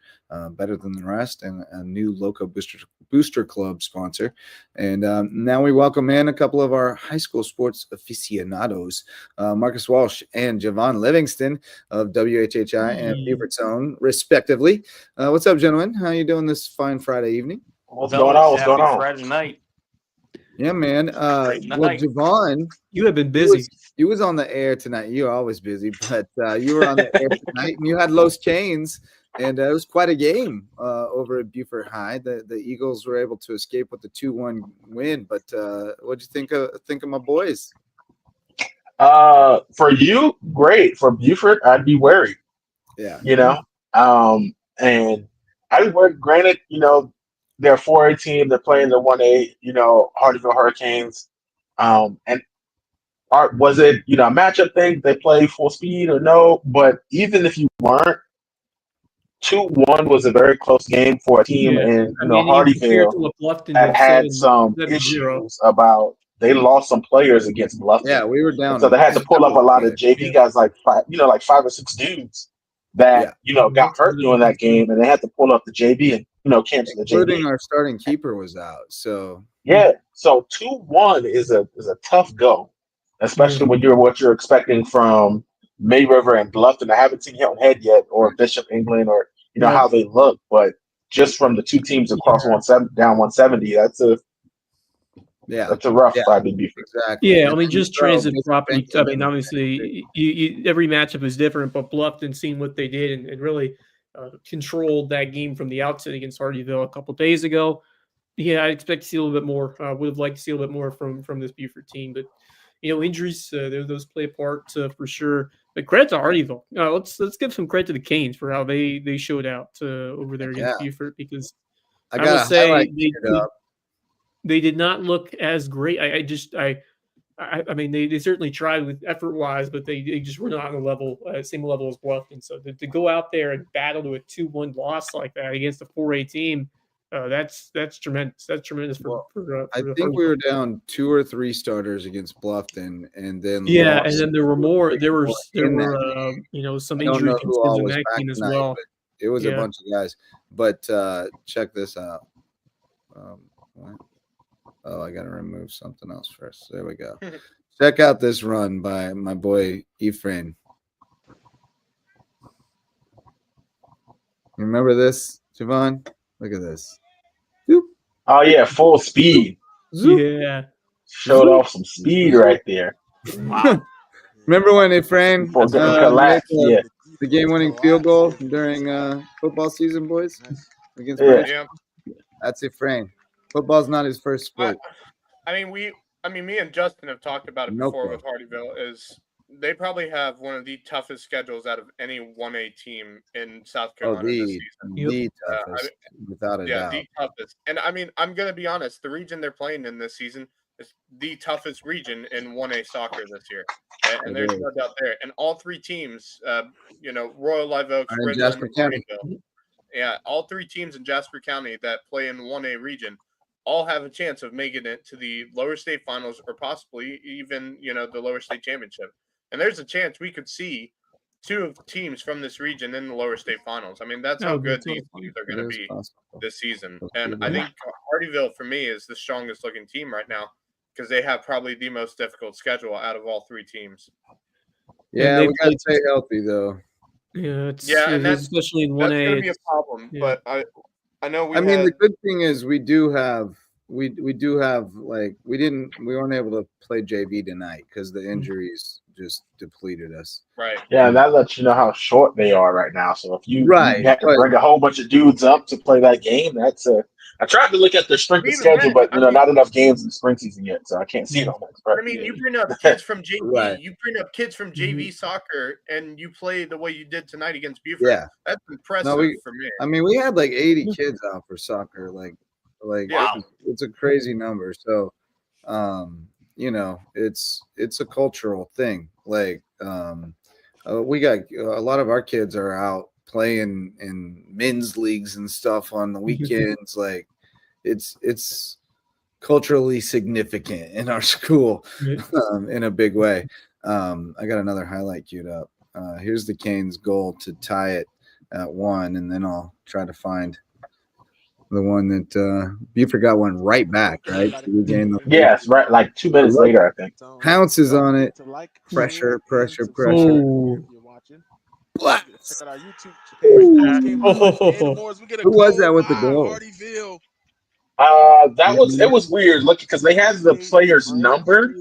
better than the rest, and a new Loco Booster Club sponsor. And now we welcome in a couple of our high school sports aficionados, Marcus Walsh and Javon Livingston of WHHI and Beaufort's Own, respectively. What's up, gentlemen? How are you doing this fine Friday evening? What's going on? What's going on? Friday night. Yeah, man. Well, Javon, you have been busy. You was on the air tonight. You're always busy, but you were on the air tonight, and you had Los Chains, and it was quite a game over at Beaufort High. The Eagles were able to escape with the 2-1 win. But what'd you think of my boys? For you, great. For Beaufort, I'd be worried. Yeah. And I'd be worried. Granted, they're a 4A team. They're playing the 1A, Hardyville Hurricanes. And was it, a matchup thing? They play full speed or no? But even if you weren't, 2-1 was a very close game for a team in Hardyville that had some issues about they lost some players against Bluffton. Yeah, we were down. So they had to pull up a lot of JV guys, like 5 or 6 dudes that got hurt during that game, and they had to pull up the JV and cancel the JV. Including our starting keeper was out. So so 2-1 is a tough go, especially when what you're expecting from May River and Bluffton. I haven't seen Hilton Head yet, or Bishop England, or how they look, but just from the two teams across down 170, that's a rough Friday Beaufort. Exactly. Yeah, I mean, just transit property. I mean, obviously, every matchup is different, but Bluffton, seeing what they did and really controlled that game from the outset against Hardyville a couple days ago. Yeah, I expect to see a little bit more. Would have liked to see a little bit more from this Beaufort team, but injuries, those play a part for sure. But credit to Hardyville. Let's give some credit to the Canes for how they showed out over there against Beaufort, because I will say they did not look as great. I mean, they certainly tried with effort-wise, but they just were not on the level, same level as Bluffton. So to go out there and battle to a 2-1 loss like that against a 4A team, that's tremendous. That's tremendous for I think we were down 2 or 3 starters against Bluffton, and then and then there were more. There were some injury concerns in that game as well. It was a bunch of guys. But check this out. I got to remove something else first. There we go. Check out this run by my boy Ephraim. Remember this, Javon? Look at this. Zoop. Oh, yeah, full speed. Zoop. Yeah. Showed off some speed right there. Wow. Remember when Ephraim made the game-winning field goal during football season, boys? Against That's Ephraim. Football's not his first sport. Me and Justin have talked about it before with Hardyville. Is they probably have one of the toughest schedules out of any 1A team in South Carolina this season. The toughest, without a doubt. The toughest. And I'm going to be honest, the region they're playing in this season is the toughest region in 1A soccer this year. And there's no doubt there. And all 3 teams, Royal Live Oaks, Ridgeland, and Hardyville. Yeah, all 3 teams in Jasper County that play in 1A region all have a chance of making it to the lower state finals or possibly even, the lower state championship. And there's a chance we could see 2 teams from this region in the lower state finals. I mean, that's how good these teams are going to be this season. And I think Hardyville, for me, is the strongest looking team right now because they have probably the most difficult schedule out of all 3 teams. Yeah, we got to stay healthy, though. Yeah, and that's especially in 1A. That's going to be a problem, but I know the good thing is we do have we weren't able to play JV tonight because the injuries just depleted us. Right. Yeah, and that lets you know how short they are right now. So if you have to but, bring a whole bunch of dudes up to play that game, I tried to look at their strength of schedule, but not enough games in the spring season yet, so I can't see it on that. I mean, you bring up kids from JV, you bring up kids from JV soccer, and you play the way you did tonight against Buford. Yeah, that's impressive for me. I mean, we had like 80 kids out for soccer, wow. It's a crazy number. So, it's a cultural thing. We got a lot of our kids are out playing in men's leagues and stuff on the weekends. It's culturally significant in our school in a big way. I got another highlight queued up. Here's the Canes' goal to tie it at 1, and then I'll try to find the one that Buford got one right back, right? So yes, right. Like 2 minutes later, I think. Pounces on it. Pressure. Ooh. Blast. Check out our YouTube. Who was that with the goal? It was weird looking because they had the player's number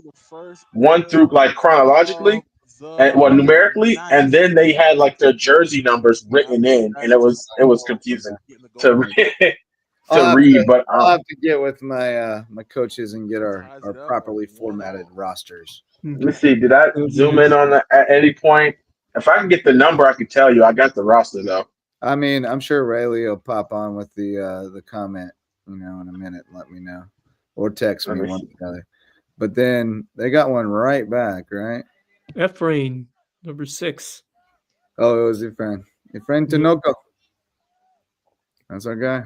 1 through chronologically and numerically, and then they had their jersey numbers written in, and it was confusing to read. But I'll have to get with my my coaches and get our properly formatted rosters. Let's see. Did I zoom in on that at any point? If I can get the number, I can tell you. I got the roster though. I mean, I'm sure Rayleigh will pop on with the comment, in a minute and let me know, or text me one or the other. But then they got one right back, right? Efrain, number 6. Oh, it was Efrain Tinoco. That's our guy.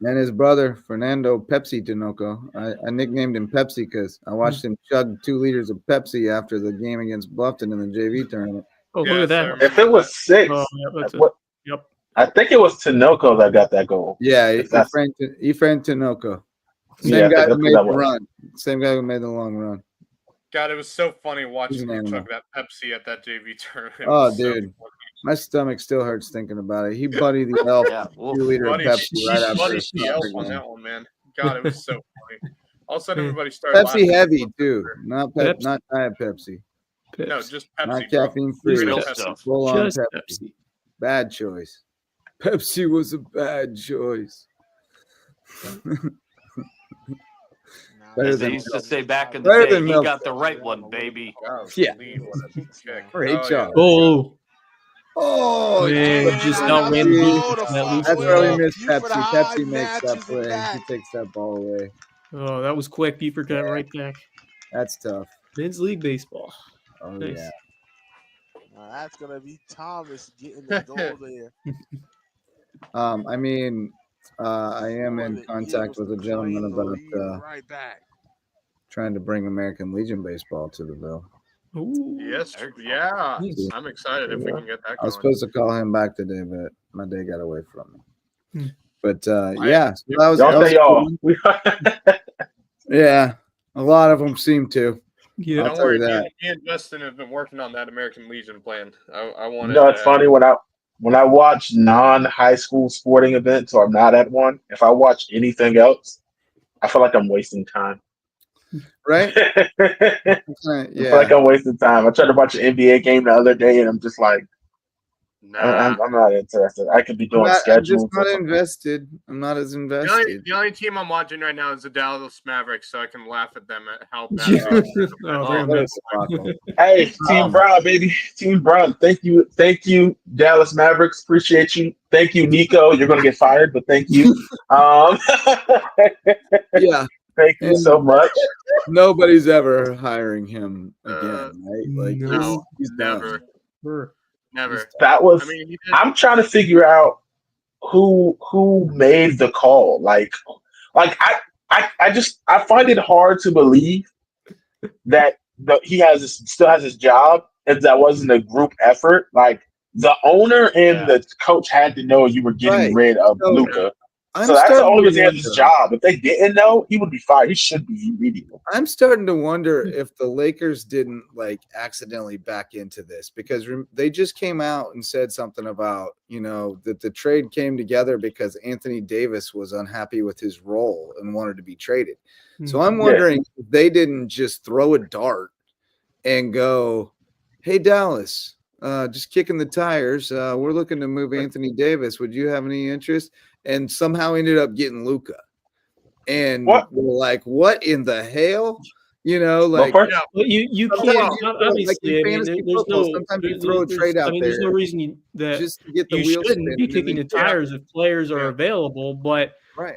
And his brother, Fernando Pepsi Tinoco. I nicknamed him Pepsi because I watched him chug 2 liters of Pepsi after the game against Bluffton in the JV tournament. Oh, look at that. If it was 6, yep. I think it was Tinoco that got that goal. Yeah, Efrain Tinoco. Same guy who made the run. Same guy who made the long run. God, it was so funny watching him chug that Pepsi at that JV tournament. Oh, dude. My stomach still hurts thinking about it. He buddied the elf 2-liter of Pepsi right after the elf on that one, man. God, it was so funny. All of a sudden, everybody started Pepsi laughing. Heavy, too. Not Diet Pepsi. No, just Pepsi. Not caffeine free. Full on Pepsi. Bad choice. Pepsi was a bad choice. As they used to say back in the day, he got the right one, baby. Yeah. Great job. Oh, man, just outran the That's where we missed Pepsi. Pepsi makes that play. He takes that ball away. Oh, that was quick. Buford got right back. That's tough. Men's league baseball. Oh, nice. Yeah. That's going to be Thomas getting the goal there. I mean, I am in contact with a gentleman about trying to bring American Legion baseball to the Ville. Ooh. Yes, yeah. I'm excited if we can get that going. I was supposed to call him back today, but my day got away from me. But y'all. Yeah, a lot of them seem to. Yeah, don't worry. Me and Justin have been working on that American Legion plan. I want. It's funny when I watch non-high school sporting events or I'm not at one. If I watch anything else, I feel like I'm wasting time. Right? I feel like I'm wasting time. I tried to watch an NBA game the other day, and I'm just like, I'm not interested. I could be doing schedules. I'm just not invested. I'm not as invested. The only team I'm watching right now is the Dallas Mavericks, so I can laugh at them at how bad. Hey, Team Brown, baby. Team Brown. Thank you, Dallas Mavericks. Appreciate you. Thank you, Nico. You're going to get fired, but thank you. Yeah. Thank you so much. Nobody's ever hiring him again, right? Like, no, he's never. Never. That was. I'm trying to figure out who made the call. Like, Like I find it hard to believe that he still has his job if that wasn't a group effort. Like the owner and the coach had to know you were getting rid of Luka. So that's the only reason he has his job. If they didn't know, he would be fired. He should be immediately. I'm starting to wonder if the Lakers didn't accidentally back into this, because they just came out and said something about, that the trade came together because Anthony Davis was unhappy with his role and wanted to be traded. So I'm wondering if they didn't just throw a dart and go, hey, Dallas, just kicking the tires. We're looking to move Anthony Davis. Would you have any interest? And somehow ended up getting Luka. And we're like, what in the hell? You can't obviously. Sometimes you throw a trade out there. There's no reason that just to get the you wheels shouldn't be kicking the tires if players are available. But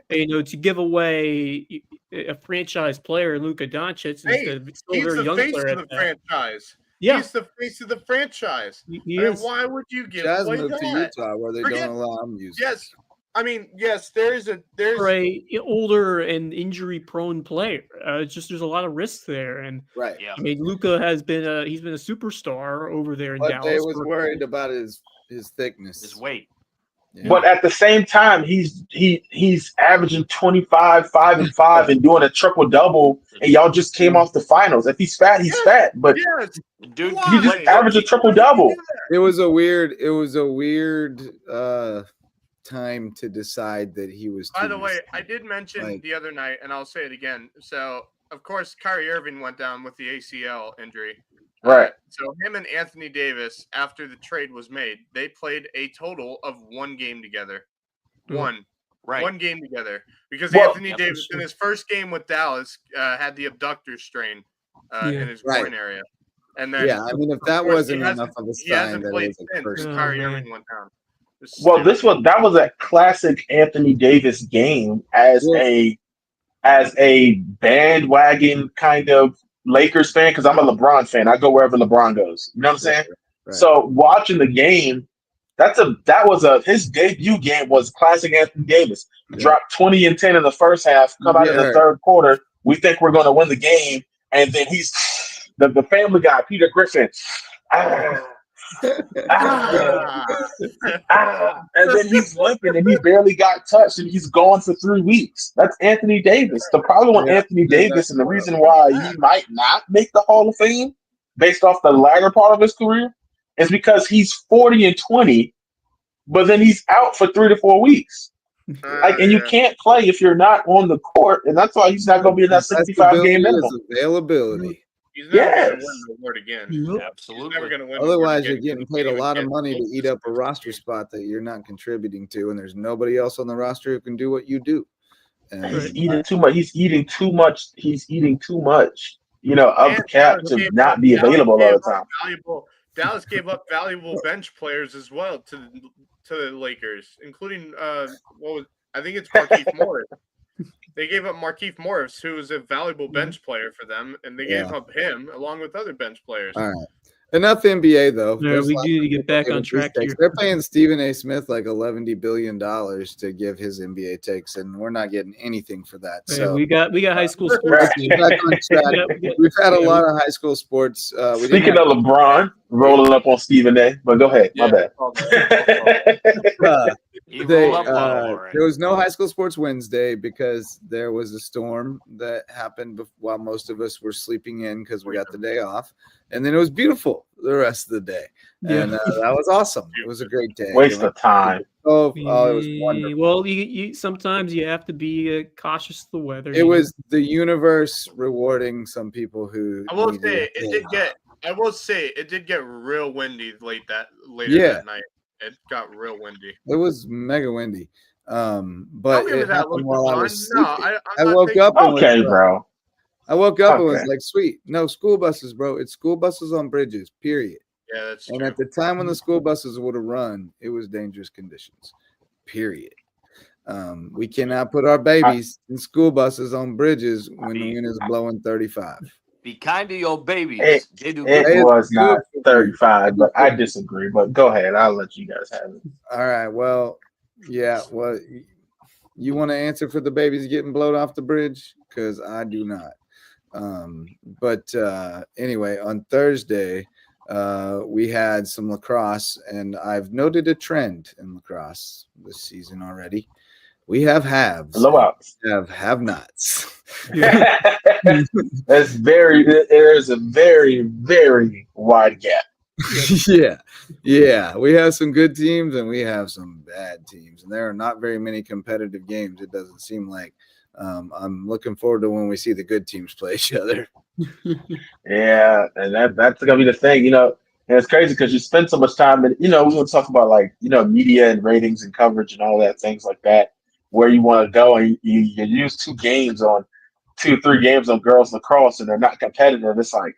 to give away a franchise player, Luka Doncic, instead of still very young player of the franchise. Yeah, he's the face of the franchise. He is. Why would you give Jazz away moved that? to Utah where they don't allow him using. Yes. I mean, yes, there's for a older and injury prone player. It's just there's a lot of risks there, and I mean, Luka has been he's been a superstar over there in Dallas. They was worried about his thickness, his weight. Yeah. But at the same time, he's averaging 25, 5 and 5, and doing a triple double. And y'all just came off the finals. If he's fat, he's fat. But dude, he just averaged a triple double. It was a weird time to decide that he was. By the way, I did mention the other night, and I'll say it again. So, of course, Kyrie Irving went down with the ACL injury. Right. So him and Anthony Davis, after the trade was made, they played a total of one game together. One game together. Because Anthony Davis, in his first game with Dallas, had the abductor strain in his groin area. And then, I mean, if that wasn't enough of a sign that it was since Kyrie Irving went down. Well, that was a classic Anthony Davis game as a bandwagon kind of Lakers fan, because I'm a LeBron fan. I go wherever LeBron goes. You know what I'm saying? Right. So watching the game, his debut game was classic Anthony Davis. Dropped 20 and 10 in the first half, come out in the third quarter. We think we're going to win the game, and then he's the Family Guy, Peter Griffin. And then he's limping and he barely got touched and he's gone for 3 weeks. That's Anthony Davis. The problem with Anthony Davis, and the reason why he might not make the Hall of Fame based off the latter part of his career, is because he's 40 and 20, but then he's out for 3 to 4 weeks. And you can't play if you're not on the court, and that's why he's not going to be in that 65 game minimum. Availability. He's never going to win the award again. Absolutely. He's never going to win. Otherwise, you're getting paid a lot of money to eat up a roster spot that you're not contributing to, and there's nobody else on the roster who can do what you do. And he's eating too much. He's eating too much. Of the cap to not be available all the time. Dallas gave up valuable bench players as well to the Lakers, including I think it's Markieff Morris. They gave up Markieff Morris, who was a valuable bench player for them, and they gave up him along with other bench players. All right. Enough NBA, though. No, we do need to get back on track here. They're paying Stephen A. Smith like $11 billion to give his NBA takes, and we're not getting anything for that. So we got high school sports. We've had a lot of high school sports. Speaking of LeBron, rolling up on Stephen A. But go ahead. My bad. There was no high school sports Wednesday because there was a storm that happened while most of us were sleeping in because we got the day off. And then it was beautiful the rest of the day. And that was awesome. It was a great day. Waste of time. It was wonderful. Well, you sometimes you have to be cautious of the weather. It was the universe rewarding some people who. I will say it did get real windy later that night. It got real windy. It was mega windy. But it happened while I was sleeping. I woke up. Bro. I woke up and was like, sweet. No, school buses, bro. It's school buses on bridges, period. Yeah, that's true. And at the time when the school buses would have run, it was dangerous conditions, period. We cannot put our babies in school buses on bridges when the wind is blowing 35. Be kind to your babies. It was not 35, but I disagree. But go ahead. I'll let you guys have it. All right. Well, yeah. Well, You want to answer for the babies getting blown off the bridge? Because I do not. But anyway, on Thursday, we had some lacrosse, and I've noted a trend in lacrosse this season already. We have haves. Have nots. There's a very, very wide gap. Yeah. We have some good teams and we have some bad teams, and there are not very many competitive games. It doesn't seem like. I'm looking forward to when we see the good teams play each other. Yeah, and that's gonna be the thing, and it's crazy because you spend so much time, and we want to talk about media and ratings and coverage and all that, things like that, where you want to go, and you use 3 games on girls lacrosse, and they're not competitive. It's like,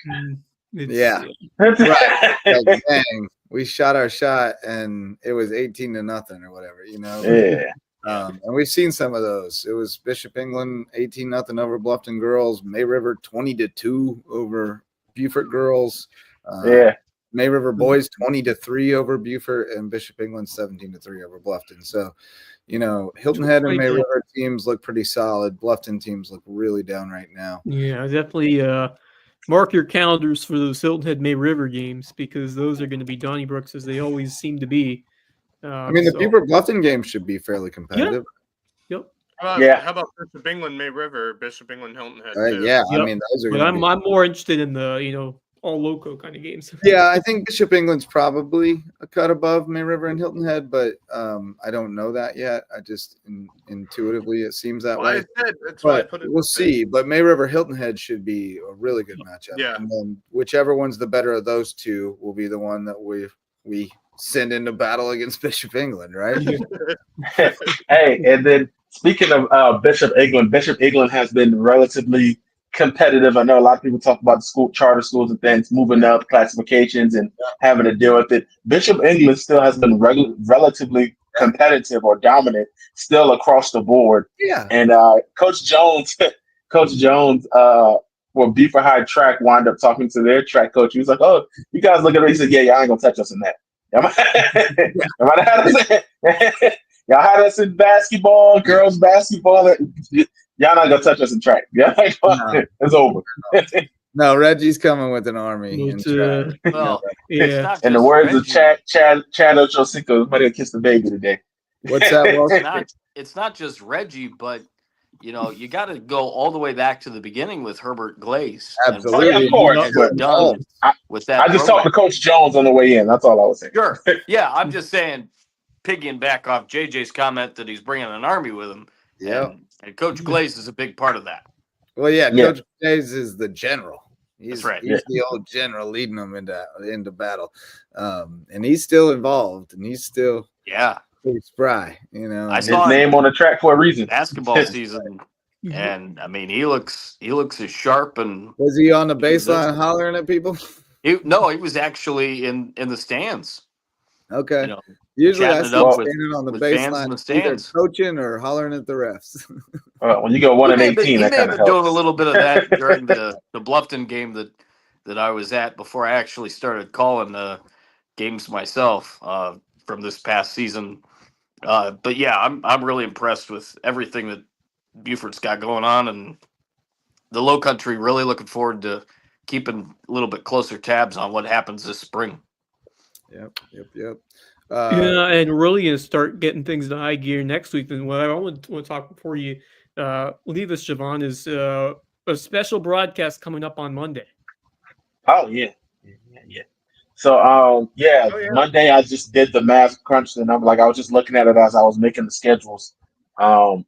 right. Like, dang, we shot our shot and it was 18-0 or whatever, Yeah. And we've seen some of those. It was Bishop England 18-0 over Bluffton girls, May River 20-2 over Beaufort girls. May River boys 20-3 over Beaufort, and Bishop England 17-3 over Bluffton. So, Hilton Head and May River teams look pretty solid. Bluffton teams look really down right now. Yeah, definitely mark your calendars for those Hilton Head May River games, because those are going to be Donnybrooks, as they always seem to be. The Beaufort Bluffton game should be fairly competitive. Yep. How about Bishop England May River, Bishop England Hilton Head? Those are. But I'm more interested in the all loco kind of games. Yeah, I think Bishop England's probably a cut above May River and Hilton Head, but I don't know that yet. I just intuitively it seems that way. That's why I put it. We'll see. But May River Hilton Head should be a really good matchup. Yeah. And then whichever one's the better of those two will be the one that we send into battle against Bishop England, right? Hey, and then speaking of Bishop England has been relatively competitive. I know a lot of people talk about the charter schools and things moving up classifications and having to deal with it. Bishop England still has been relatively competitive or dominant still across the board. Yeah. And Coach Jones, for Beaufort High track, wound up talking to their track coach. He was like, "Oh, you guys look at me." He said, "Yeah, y'all ain't gonna touch us in that. Y'all had us in basketball, girls basketball. Y'all not gonna touch us in track. It's over." No, Reggie's coming with an army. In the words of Chad Ochocinco, somebody will kiss the baby today. What's that? It's not just Reggie, but you got to go all the way back to the beginning with Herbert Glaze. Absolutely, of course. With that, I just talked to Coach Jones on the way in. That's all I was saying. Sure. Yeah, I'm just saying, piggying back off JJ's comment that he's bringing an army with him. Yeah, and Coach Glaze is a big part of that. Well, Coach Glaze is the general. That's right. He's the old general leading them into battle, and he's still involved, and he's still pretty spry. I saw his name on the track for a reason. Basketball season, and he looks as sharp. And was he on the baseline hollering at people? He was actually in the stands. Okay. Usually I see him standing on the baseline, either stands, coaching or hollering at the refs. When you go 1-18, that kind of helps. Doing a little bit of that during the Bluffton game that I was at before I actually started calling games myself from this past season. But yeah, I'm really impressed with everything that Beaufort's got going on, and the Low Country really looking forward to keeping a little bit closer tabs on what happens this spring. Yep. And really going to start getting things to high gear next week. And what I want to talk before you leave us, Javon, is a special broadcast coming up on Monday. Oh yeah. So Monday I just did the math crunch, and I was just looking at it as I was making the schedules.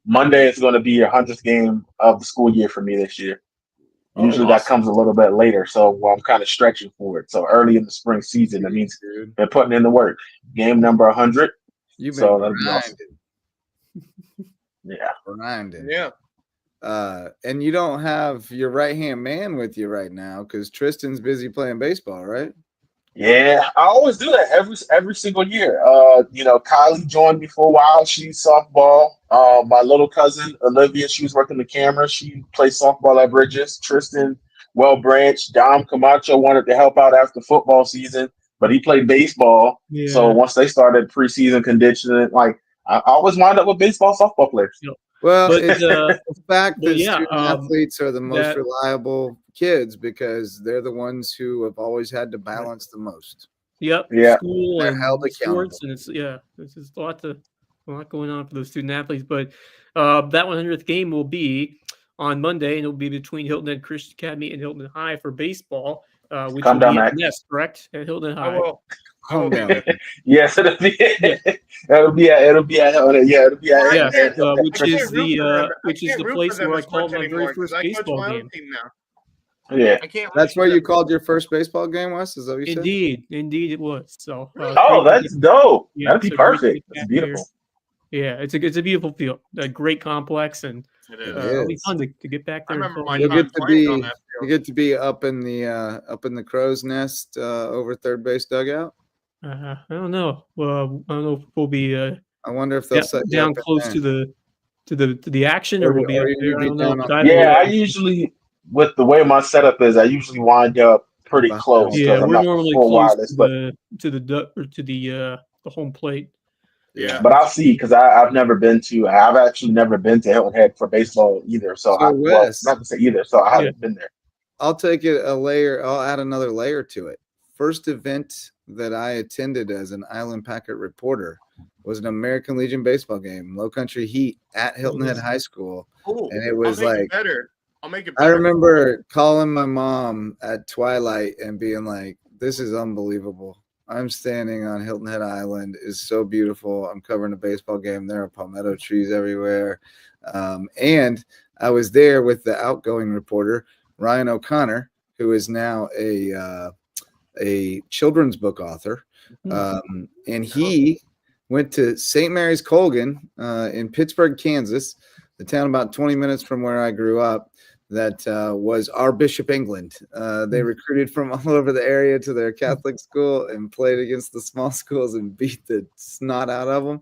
Monday is going to be your 100th game of the school year for me this year. Usually that comes a little bit later, so I'm kind of stretching for it. So early in the spring season, that means they're putting in the work. Game number 100. You've been grinding. Awesome. Yeah. Grinding. Yeah. And you don't have your right-hand man with you right now because Tristan's busy playing baseball, right? Yeah, I always do that every single year. Kylie joined me for a while. She's softball. My little cousin Olivia, she was working the camera. She plays softball at Bridges. Tristan Wellbranch, Dom Camacho wanted to help out after football season, but he played baseball. Yeah. So once they started preseason conditioning, I always wind up with baseball, softball players. Well, But, it's the fact that yeah, student athletes are the most reliable kids because they're the ones who have always had to balance the most. Yep. Yeah. School They're and held accountable. sports, and it's just a lot going on for those student athletes. But that 100th game will be on Monday, and it'll be between Hilton Head Christian Academy and Hilton High for baseball, which Calm will down, be at Max. Nest, correct? At Hilton High. Calm down. Yes, it'll be. Yeah. It'll be at. It'll be at. Yeah, it'll be at. Yes, which I is can't root for them. which I is can't the root place for them where I as called much my very anymore, 'cause first I coach baseball my own game. team now. Yeah. I can't. That's where you called your first baseball game, Wes? Is that what you said? Indeed it was. So Oh, that's dope. That'd be so great to perfect. get That's back beautiful. there. Yeah, it's a beautiful field, a great complex, and It is. it'll be fun to get back there. I remember my You time get to playing be on that you field. get to be up in the crow's nest over third base dugout. I don't know. Well, I don't know if we'll be I wonder if they'll set you down up in close there. to the action, or we'll be up there. I don't know. But I usually, with the way my setup is, I usually wind up pretty close because I'm we're not normally full close wireless. But to the home plate. Yeah, but I'll see because I've actually never been to Hilton Head for baseball either. So Wes, not to say either. So I haven't been there. I'll take it a layer. I'll add another layer to it. First event that I attended as an Island Packet reporter was an American Legion baseball game, Low Country Heat at Hilton Head High School, and it was I'll make like it better. I'll make it I better. remember calling my mom at twilight and being like, "This is unbelievable. I'm standing on Hilton Head Island. It's so beautiful. I'm covering a baseball game. There are palmetto trees everywhere." And I was there with the outgoing reporter, Ryan O'Connor, who is now a children's book author. And he went to St. Mary's Colgan in Pittsburgh, Kansas, the town about 20 minutes from where I grew up. That was our Bishop England. They recruited from all over the area to their Catholic school and played against the small schools and beat the snot out of them.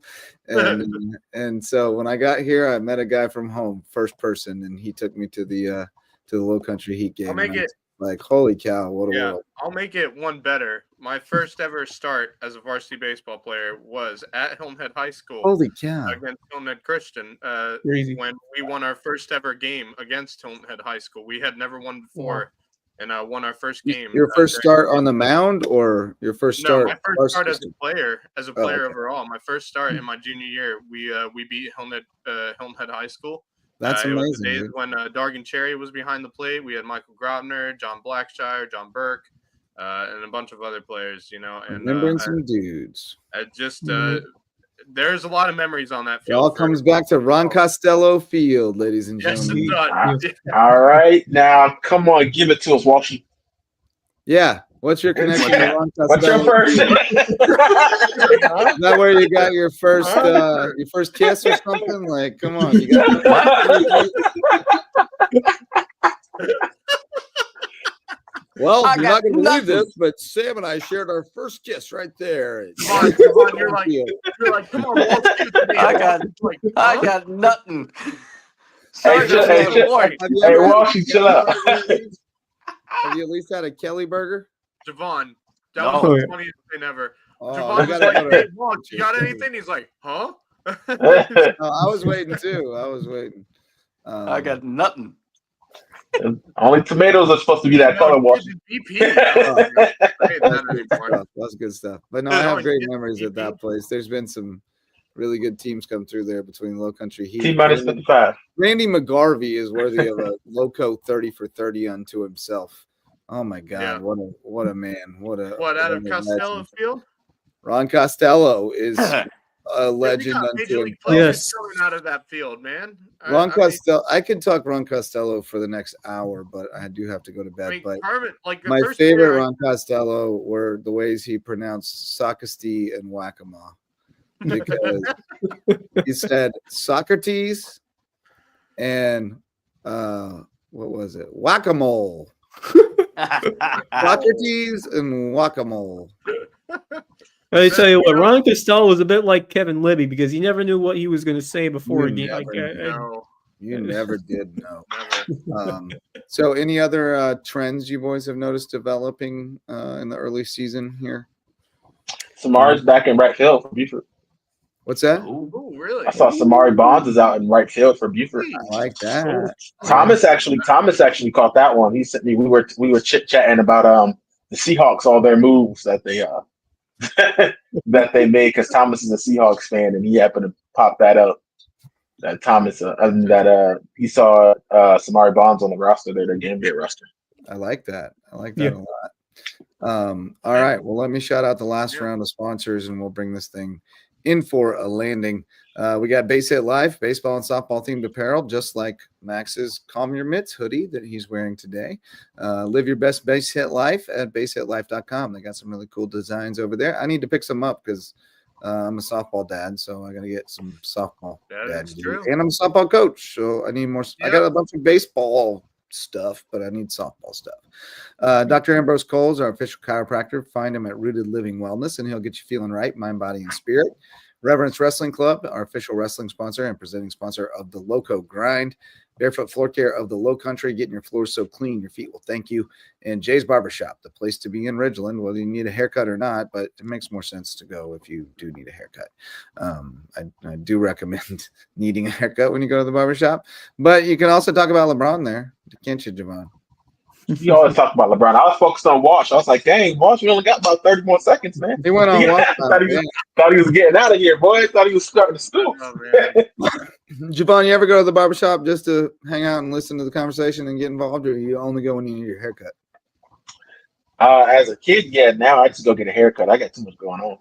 And so when I got here, I met a guy from home, first person, and he took me to the Low Country Heat game. I'll make it like, holy cow, what a world. I'll make it one better. My first ever start as a varsity baseball player was at Hilton Head High School. Holy cow. Against Hilton Head Christian. When we won our first ever game against Hilton Head High School. We had never won before, and won our first game. Your first start on the mound, or your first start? No, my first start as a player. Overall. My first start in my junior year, we beat Hilton Head High School. That's amazing. It was the days when Dargan Cherry was behind the plate. We had Michael Grobner, John Blackshire, John Burke, and a bunch of other players, And remembering some dudes. There's a lot of memories on that It field. all comes back to Ron Costello Field, ladies and gentlemen. Yes, it does. All right, now come on, give it to us, Walshy. Yeah. What's your connection to Ron Costello? What's your first? Is that where you got your first kiss or something? Like, come on, you got. Well, you're not going to believe this, but Sam and I shared our first kiss right there. Come on, you're like, come on, Walt, I got nothing. Hey, Walshy, chill out. Have you at least had a Kelly burger? Javon, that was the funniest thing ever. Javon was like, hey, Walt, you got anything? He's like, huh? I was waiting too. I got nothing. Only tomatoes are supposed to be that color, Walsh. That's good stuff. But no, I have great memories at that place. There's been some really good teams come through there between Low Country Heat. T-minus 55. Randy McGarvey is worthy of a Loco 30 for 30 unto himself. Oh my God! Yeah. What a man! What out of Costello Field? Ron Costello is a legend unto himself. Yes, coming out of that field, man. Costello. I could talk Ron Costello for the next hour, but I do have to go to bed. But my favorite Ron Costello were the ways he pronounced sockesty and whack-a-mole, because he said Socrates and what was it? Whack-a-mole. Socrates and whack-a-mole. I tell you what, Ron Costello was a bit like Kevin Libby because he never knew what he was going to say before he You never did know. So any other trends you boys have noticed developing in the early season here? Samar's back in right field for Buford. What's that? Oh, really? I saw Samari Bonds is out in right field for Buford. I like that. Thomas actually caught that one. He sent me. We were chit chatting about the Seahawks, all their moves that they that they made, because Thomas is a Seahawks fan and he happened to pop that up. That Thomas he saw Samari Bonds on the roster there, their game day roster. I like that. I like that a lot. All right. Well, let me shout out the last round of sponsors and we'll bring this thing in for a landing. We got Base Hit Life, baseball and softball themed apparel, just like Max's Calm Your Mitts hoodie that he's wearing today. Live your best base hit life at basehitlife.com. They got some really cool designs over there. I need to pick some up because I'm a softball dad, so I got to get some softball. That's true. And I'm a softball coach, so I need more. I got a bunch of baseball stuff, but I need softball stuff. Dr. Ambrose Coles, our official chiropractor. Find him at Rooted Living Wellness, and he'll get you feeling right, mind, body, and spirit. Reverence Wrestling Club, our official wrestling sponsor and presenting sponsor of the Loco Grind. Barefoot Floor Care of the Low Country, getting your floors so clean your feet will thank you. And Jay's Barbershop, the place to be in Ridgeland, whether you need a haircut or not, but it makes more sense to go if you do need a haircut. I do recommend needing a haircut when you go to the barbershop, but you can also talk about LeBron there, can't you, Javon? You always talk about LeBron. I was focused on Walsh. I was like, dang, Walsh, we only got about 30 more seconds, man. He went on Walsh. Thought he was getting out of here, boy. Thought he was starting to school. Javon, you ever go to the barbershop just to hang out and listen to the conversation and get involved, or you only go when you need your haircut? As a kid, yeah. Now I just go get a haircut. I got too much going on.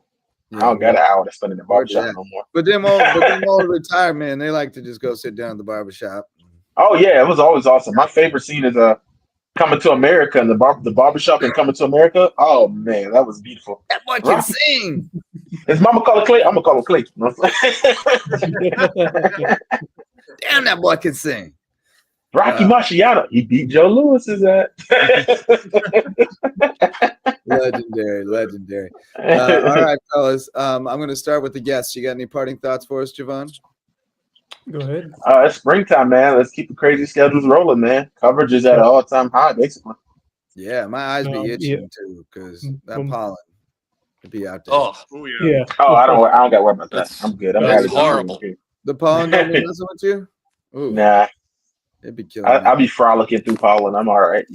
I don't got an hour to spend in the barbershop no more. But them old retired men, they like to just go sit down at the barbershop. Oh, yeah. It was always awesome. My favorite scene is Coming to America and the barbershop and Coming to America. Oh, man, that was beautiful. That boy can sing. Is Mama call it Clay? I'm going to call him Clay. Damn, that boy can sing. Rocky Marciano. He beat Joe Louis's at. Legendary. All right, fellas. I'm going to start with the guests. You got any parting thoughts for us, Javon? Go ahead. It's springtime, man. Let's keep the crazy schedules rolling, man. Coverage is at an all-time high, basically. Yeah, my eyes be itching too because that pollen could be out there. Oh yeah. Oh, I don't got to worry about that. I'm good. That's horrible. The pollen don't be messing with you? Ooh. Nah. It'd be killing I'll be frolicking through pollen. I'm all right.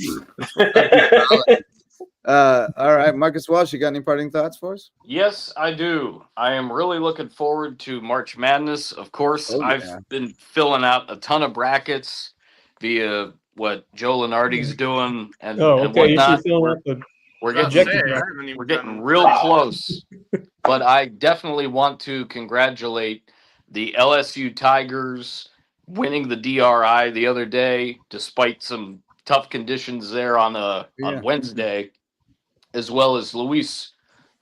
All right, Marcus Walsh, you got any parting thoughts for us? Yes, I do. I am really looking forward to March Madness. Of course, I've been filling out a ton of brackets via what Joe Lenardi's doing and whatnot. We're getting real close, but I definitely want to congratulate the LSU Tigers winning the DRI the other day, despite some tough conditions there on Wednesday, as well as Luis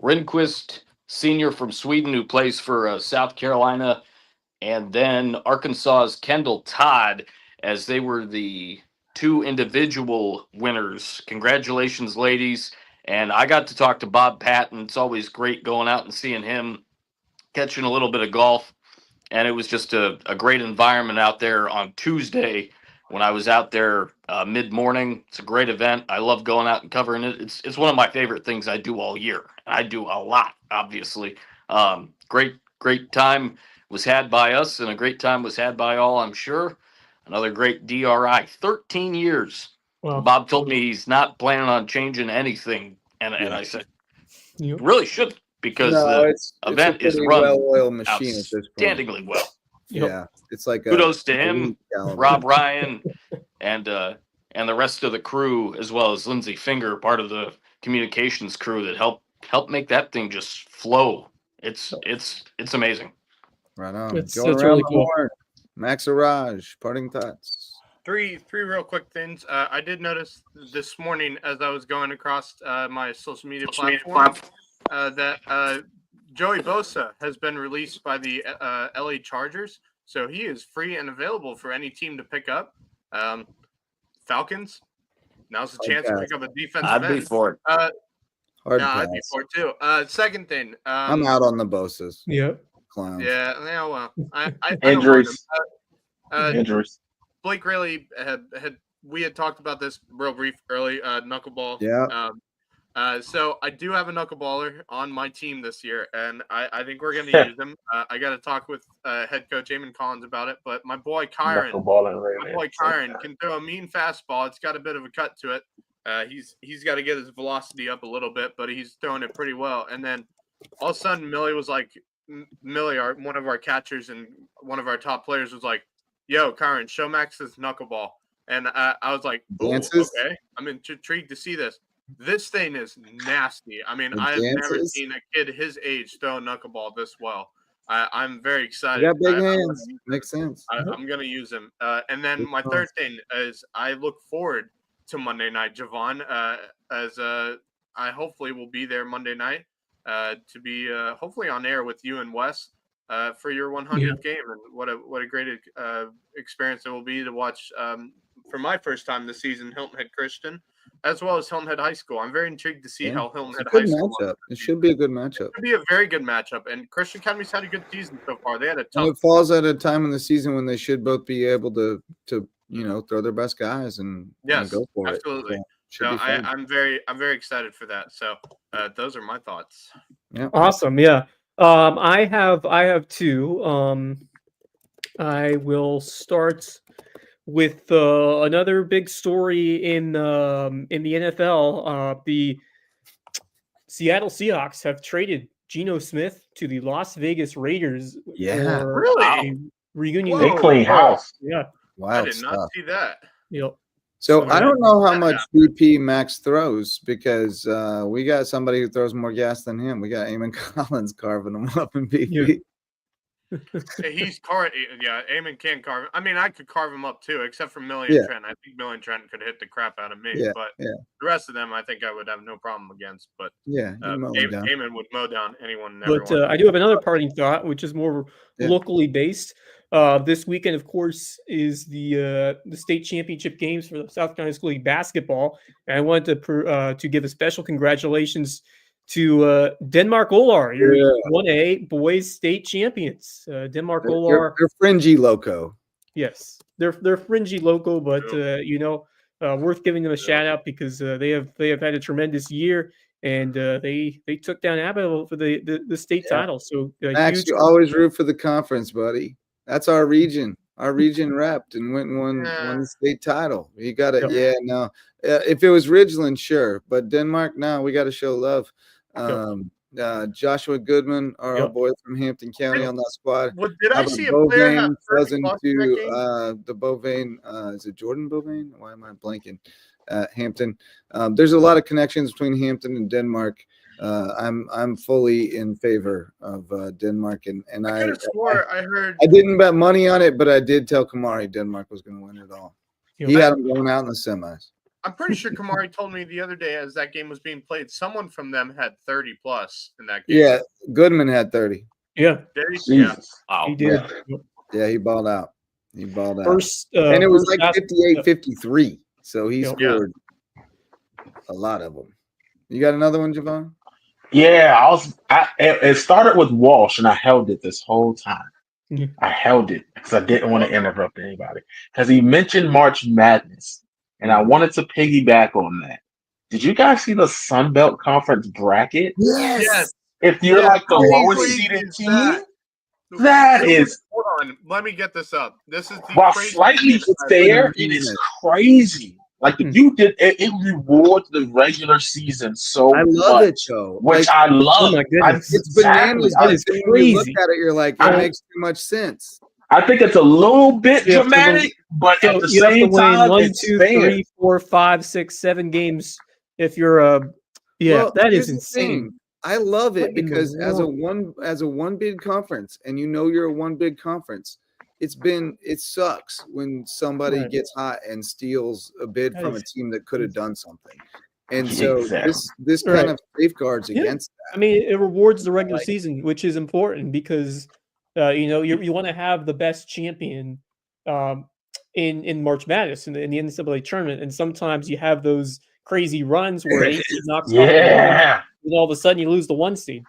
Rehnquist, senior from Sweden, who plays for South Carolina, and then Arkansas's Kendall Todd, as they were the two individual winners. Congratulations, ladies. And I got to talk to Bob Patton. It's always great going out and seeing him, catching a little bit of golf. And it was just a great environment out there on Tuesday when I was out there mid-morning. It's a great event. I love going out and covering it. It's one of my favorite things I do all year. I do a lot, obviously. Great time was had by us, and a great time was had by all, I'm sure. Another great DRI. 13 years. Wow. Bob told me he's not planning on changing anything. And I said, you really shouldn't, because the event is run well-oiled machine at this point. Outstandingly well. Yeah, it's like kudos to him, Rob Ryan, and the rest of the crew, as well as Lindsay Finger, part of the communications crew that helped make that thing just flow. It's amazing. Right on. That's really cool. Max Araj, parting thoughts. Three real quick things. I did notice this morning as I was going across my social media platform that Joey Bosa has been released by the LA Chargers, so he is free and available for any team to pick up. Falcons, now's the chance to pick up a defensive end. I'd be for it. I'd be for it too. Second thing, I'm out on the Bosas. Yep. Clowns. Yeah, well, I injuries. Injuries. Blake Rayleigh we had talked about this real brief early. Knuckleball. Yeah. So I do have a knuckleballer on my team this year, and I think we're going to use him. I got to talk with head coach Eamon Collins about it, but my boy Kyron can throw a mean fastball. It's got a bit of a cut to it. He's got to get his velocity up a little bit, but he's throwing it pretty well. And then all of a sudden, one of our catchers and one of our top players was like, "Yo, Kyron, show Max this knuckleball." And I was like, "Oh, okay. I'm intrigued to see this." This thing is nasty. I mean, I have never seen a kid his age throw a knuckleball this well. I'm very excited. You got big hands. Makes sense. I'm going to use him. And then my third thing is I look forward to Monday night, Javon, as I hopefully will be there Monday night to be hopefully on air with you and Wes for your 100th game. And what a great experience it will be to watch for my first time this season, Hilton Head Christian, as well as Hilton Head High School. I'm very intrigued to see how Hilton Head High School. It should be a good matchup. It should be a very good matchup. And Christian Academy's had a good season so far. They had a tough. And it falls at a time in the season when they should both be able to throw their best guys and go for it. Absolutely. So I'm very excited for that. So those are my thoughts. Yeah. Awesome. Yeah. I have two. I will start with another big story in the NFL. The Seattle Seahawks have traded Geno Smith to the Las Vegas Raiders. Yeah, really? A reunion. They clean house. Yeah. Wild I did not see that. Yep. So I don't know how much BP Max throws because we got somebody who throws more gas than him. We got Eamon Collins carving him up in BP. Yeah. He's Eamon can carve. I mean, I could carve him up too, except for Millie and Trent. I think Millie and Trent could hit the crap out of me, but the rest of them, I think I would have no problem against. But Eamon would mow down anyone. But I do have another parting thought, which is more locally based. This weekend, of course, is the state championship games for the South Carolina School League basketball, and I wanted to give a special congratulations to Denmark Olar, your 1A boys state champions. Denmark Olar, they're fringy loco. Yes, they're fringy loco, but worth giving them a shout out because they have had a tremendous year, and they took down Abbeville for the state title. So Max, you always root for the conference, buddy. That's our region. Our region repped and went and won the state title. You got it. Yeah, no. If it was Ridgeland, sure, but Denmark, no. We got to show love. Joshua Goodman, our boy from Hampton County on that squad. Well, did I see a player have cousin to the Beauvain? Is it Jordan Beauvain? Why am I blanking? Hampton. There's a lot of connections between Hampton and Denmark. I'm fully in favor of Denmark, and I heard I didn't bet money on it, but I did tell Kamari Denmark was going to win it all. He had them going out in the semis. I'm pretty sure Kamari told me the other day as that game was being played, someone from them had 30 plus in that game. Yeah, Goodman had 30. Yeah. Yeah. Wow. He did. Yeah, he balled out. First, and it was like 58-53. So he scored a lot of them. You got another one, Javon? Yeah, it started with Walsh, and I held it this whole time. Mm-hmm. I held it because I didn't want to interrupt anybody. Because he mentioned March Madness. And I wanted to piggyback on that. Did you guys see the Sun Belt Conference bracket? Yes. If you're like the lowest seeded team, that is. Hold on, let me get this up. This is the while slightly fair, it is crazy. Like if you did, it rewards the regular season so I love much, it, Joe. which I love. Oh my goodness, it's bananas. It's When you crazy. look at it, you're like, it makes too much sense. I think it's a little bit dramatic, but at the same time, 1, it's 2, fair. 3, 4, 5, 6, 7 games. If you're that is insane. I love it because as a one bid conference, and you're a one bid conference, it sucks when somebody gets hot and steals a bid from a team that could have done something. And so this kind of safeguards against that. I mean, it rewards the regular season, which is important because you want to have the best champion in March Madness in the NCAA tournament, and sometimes you have those crazy runs where 8 seed knocks off and all of a sudden you lose the 1 seed.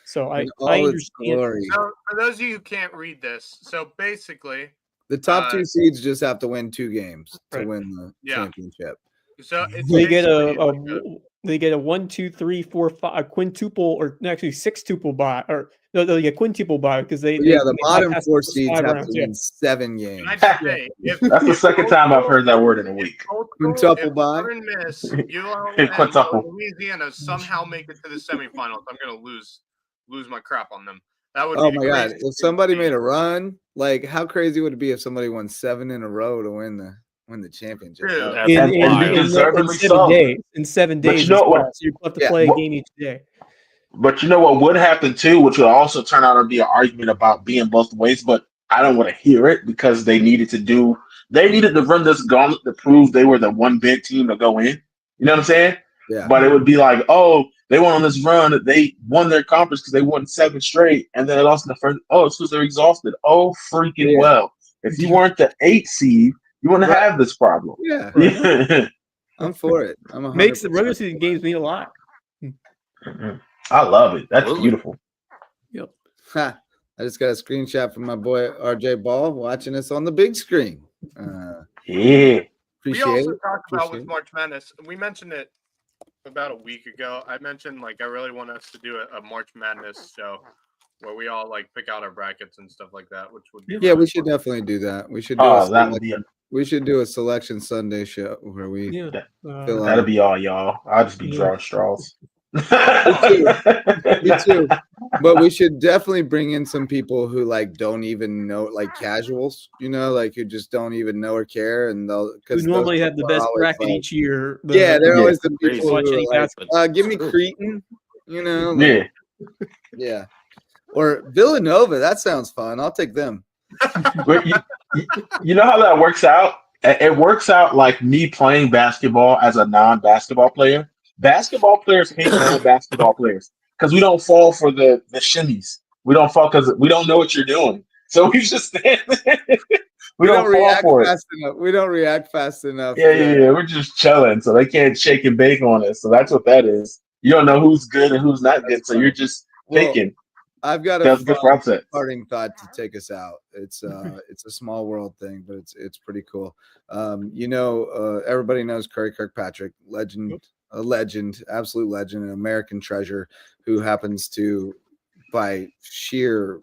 So I understand. So for those of you who can't read this, so basically the top 2 seeds just have to win 2 games to win the championship. So it's they get they get a 1, 2, 3, 4, 5, a quintuple, or actually sextuple bye, or no, they get quintuple bye because they the bottom bypass 4 the seeds have rounds. to win 7 games. Can I just say, That's the second time I've heard that word in a week. Quintuple bye. Southern Miss, UL, and Quintuple. Louisiana somehow make it to the semifinals, I'm gonna lose my crap on them. That would Oh be my god! If somebody made a run, like how crazy would it be if somebody won 7 in a row to win the championship? Dude, and deservedly so. In 7 days, But you know what? So you have to play a game each day. But you know what would happen too, which would also turn out to be an argument about being both ways. But I don't want to hear it because they needed to run this gauntlet to prove they were the one big team to go in. You know what I'm saying? Yeah. But it would be like, oh, they went on this run. They won their conference because they won 7 straight, and then they lost in the first. Oh, it's because they're exhausted. Oh, freaking well. If you weren't the 8 seed, you wouldn't have this problem. Yeah. Right. I'm for it. I'm 100%. Makes the regular season games mean a lot. I love it. That's beautiful. Yep. I just got a screenshot from my boy RJ Ball watching us on the big screen. Yeah. We also talked about with March Madness. We mentioned it about a week ago. I mentioned I really want us to do a March Madness show where we all pick out our brackets and stuff like that, which would be we should definitely do that. We should do we should do a selection Sunday show where we that'll be all y'all. I'll just be drawing straws. Me too. But we should definitely bring in some people who don't even know, casuals, who just don't even know or care, and because normally have the best bracket each year. They're always the people who are give me Cretan, yeah, or Villanova. That sounds fun. I'll take them. But you know how that works out? It works out like me playing basketball as a non-basketball player. Basketball players hate non-basketball players because we don't fall for the shimmies. We don't fall because we don't know what you're doing. So we just stand there. we don't fall for it. We don't react fast enough. Yeah. We're just chilling, so they can't shake and bake on us. So that's what that is. You don't know who's good and who's not good, so you're just thinking. I've got a parting thought to take us out. It's a small world thing, but it's pretty cool. Everybody knows Curry Kirkpatrick, a legend, absolute legend, an American treasure who happens to, by sheer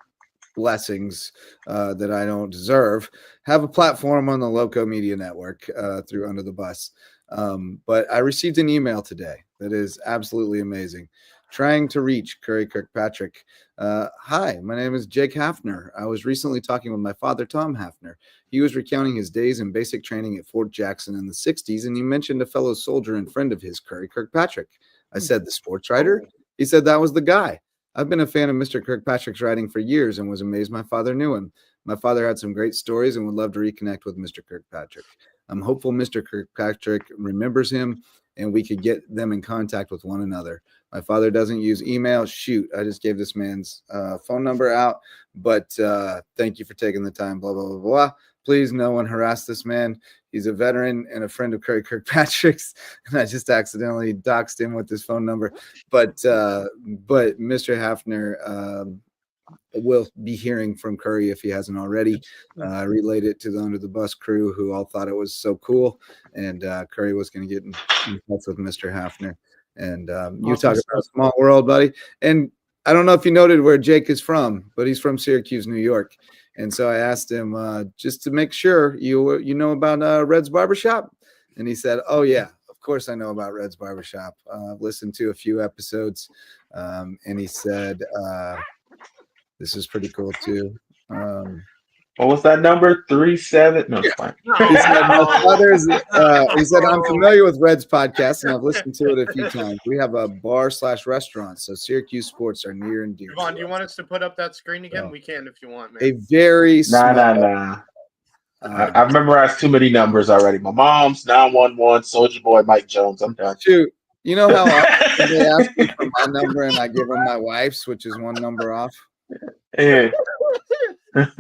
blessings that I don't deserve, have a platform on the Loco Media Network through Under the Bus. But I received an email today that is absolutely amazing. Trying to reach Curry Kirkpatrick. Hi, my name is Jake Hafner. I was recently talking with my father, Tom Hafner. He was recounting his days in basic training at Fort Jackson in the 60s, and he mentioned a fellow soldier and friend of his, Curry Kirkpatrick. I said, the sports writer? He said, that was the guy. I've been a fan of Mr. Kirkpatrick's writing for years and was amazed my father knew him. My father had some great stories and would love to reconnect with Mr. Kirkpatrick. I'm hopeful Mr. Kirkpatrick remembers him and we could get them in contact with one another. My father doesn't use email. Shoot, I just gave this man's phone number out, but thank you for taking the time, blah, blah, blah, blah. Please, no one harass this man. He's a veteran and a friend of Curry Kirkpatrick's, and I just accidentally doxed him with his phone number. But Mr. Hafner will be hearing from Curry if he hasn't already. I relayed it to the Under the Bus crew, who all thought it was so cool, and Curry was going to get in touch with Mr. Hafner. And you talk about a small world, buddy. And I don't know if you noted where Jake is from, but he's from Syracuse, New York. And so I asked him just to make sure you know about Red's Barbershop. And he said, oh, yeah, of course I know about Red's Barbershop. I've listened to a few episodes. And he said, this is pretty cool, too. What was that number? 37? No, it's fine. He said, I'm familiar with Red's podcast, and I've listened to it a few times. We have a bar/restaurant, so Syracuse sports are near and dear. Yvonne, do you want us to put up that screen again? We can if you want, man. A very small... Nah. I've memorized too many numbers already. My mom's 911, Soldier Boy, Mike Jones. I'm done. Shoot. You know how often they ask me for my number, and I give them my wife's, which is one number off? Yeah. But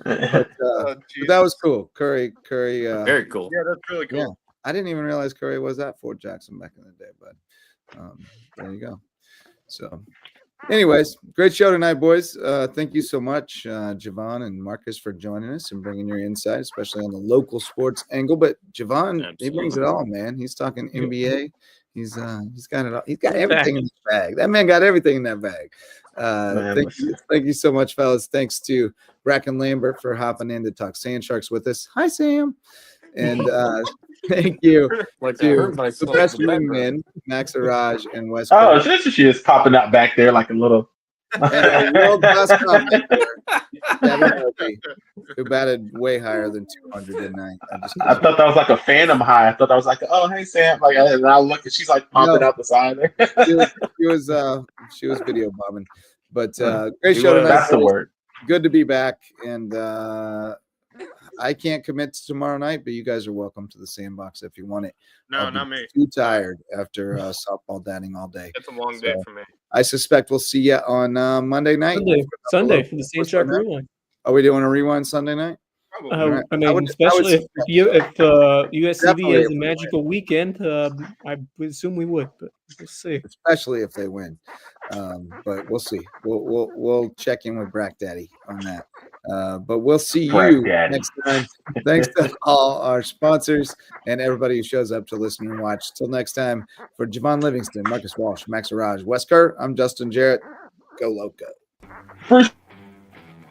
that was cool. Curry. Very cool. Yeah, that's really cool. Yeah. I didn't even realize Curry was at Fort Jackson back in the day, but there you go. So Anyways, great show tonight, boys. Thank you so much, Javon and Marcus, for joining us and bringing your insight, especially on the local sports angle. But Javon, he brings it all, man. He's talking NBA. He's got it all. He's got everything in his bag. That man got everything in that bag. Thank you so much, fellas. Thanks to Bracken Lambert for hopping in to talk Sand Sharks with us. Hi, Sam. And thank you to the best wingmen, Max Araj and Wes. Oh, she is popping out back there like a little. And a world-class commentator, Kevin Murphy, who batted way higher than 200 tonight. I thought that was like a phantom high. I thought that was like, oh, hey, Sam. Like, and I look and she's like popping out the side there. she was video bombing. But great show tonight. That's the word. Good to be back. And I can't commit to tomorrow night, but you guys are welcome to the Sandbox if you want it. No, not me. Too tired after softball dadding all day. It's a long day for me. I suspect we'll see you on Monday night. Sunday for the Sand Shark Rewind. Are we doing a rewind Sunday night? I mean, especially if USCB has a magical weekend, I would assume we would, but we'll see. Especially if they win, but we'll see. We'll check in with Brack Daddy on that. But we'll see you next time. Thanks to all our sponsors and everybody who shows up to listen and watch. Till next time, for Javon Livingston, Marcus Walsh, Max Araj, Wes Kerr, I'm Justin Jarrett. Go Loco.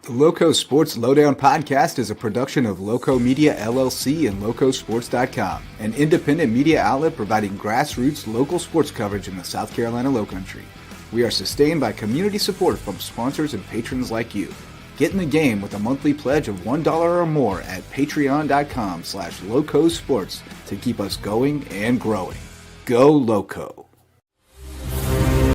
The Loco Sports Lowdown podcast is a production of Loco Media LLC and LowcoSports.com, an independent media outlet providing grassroots local sports coverage in the South Carolina Lowcountry. We are sustained by community support from sponsors and patrons like you. Get in the game with a monthly pledge of $1 or more at patreon.com/LowcoSports to keep us going and growing. Go Loco!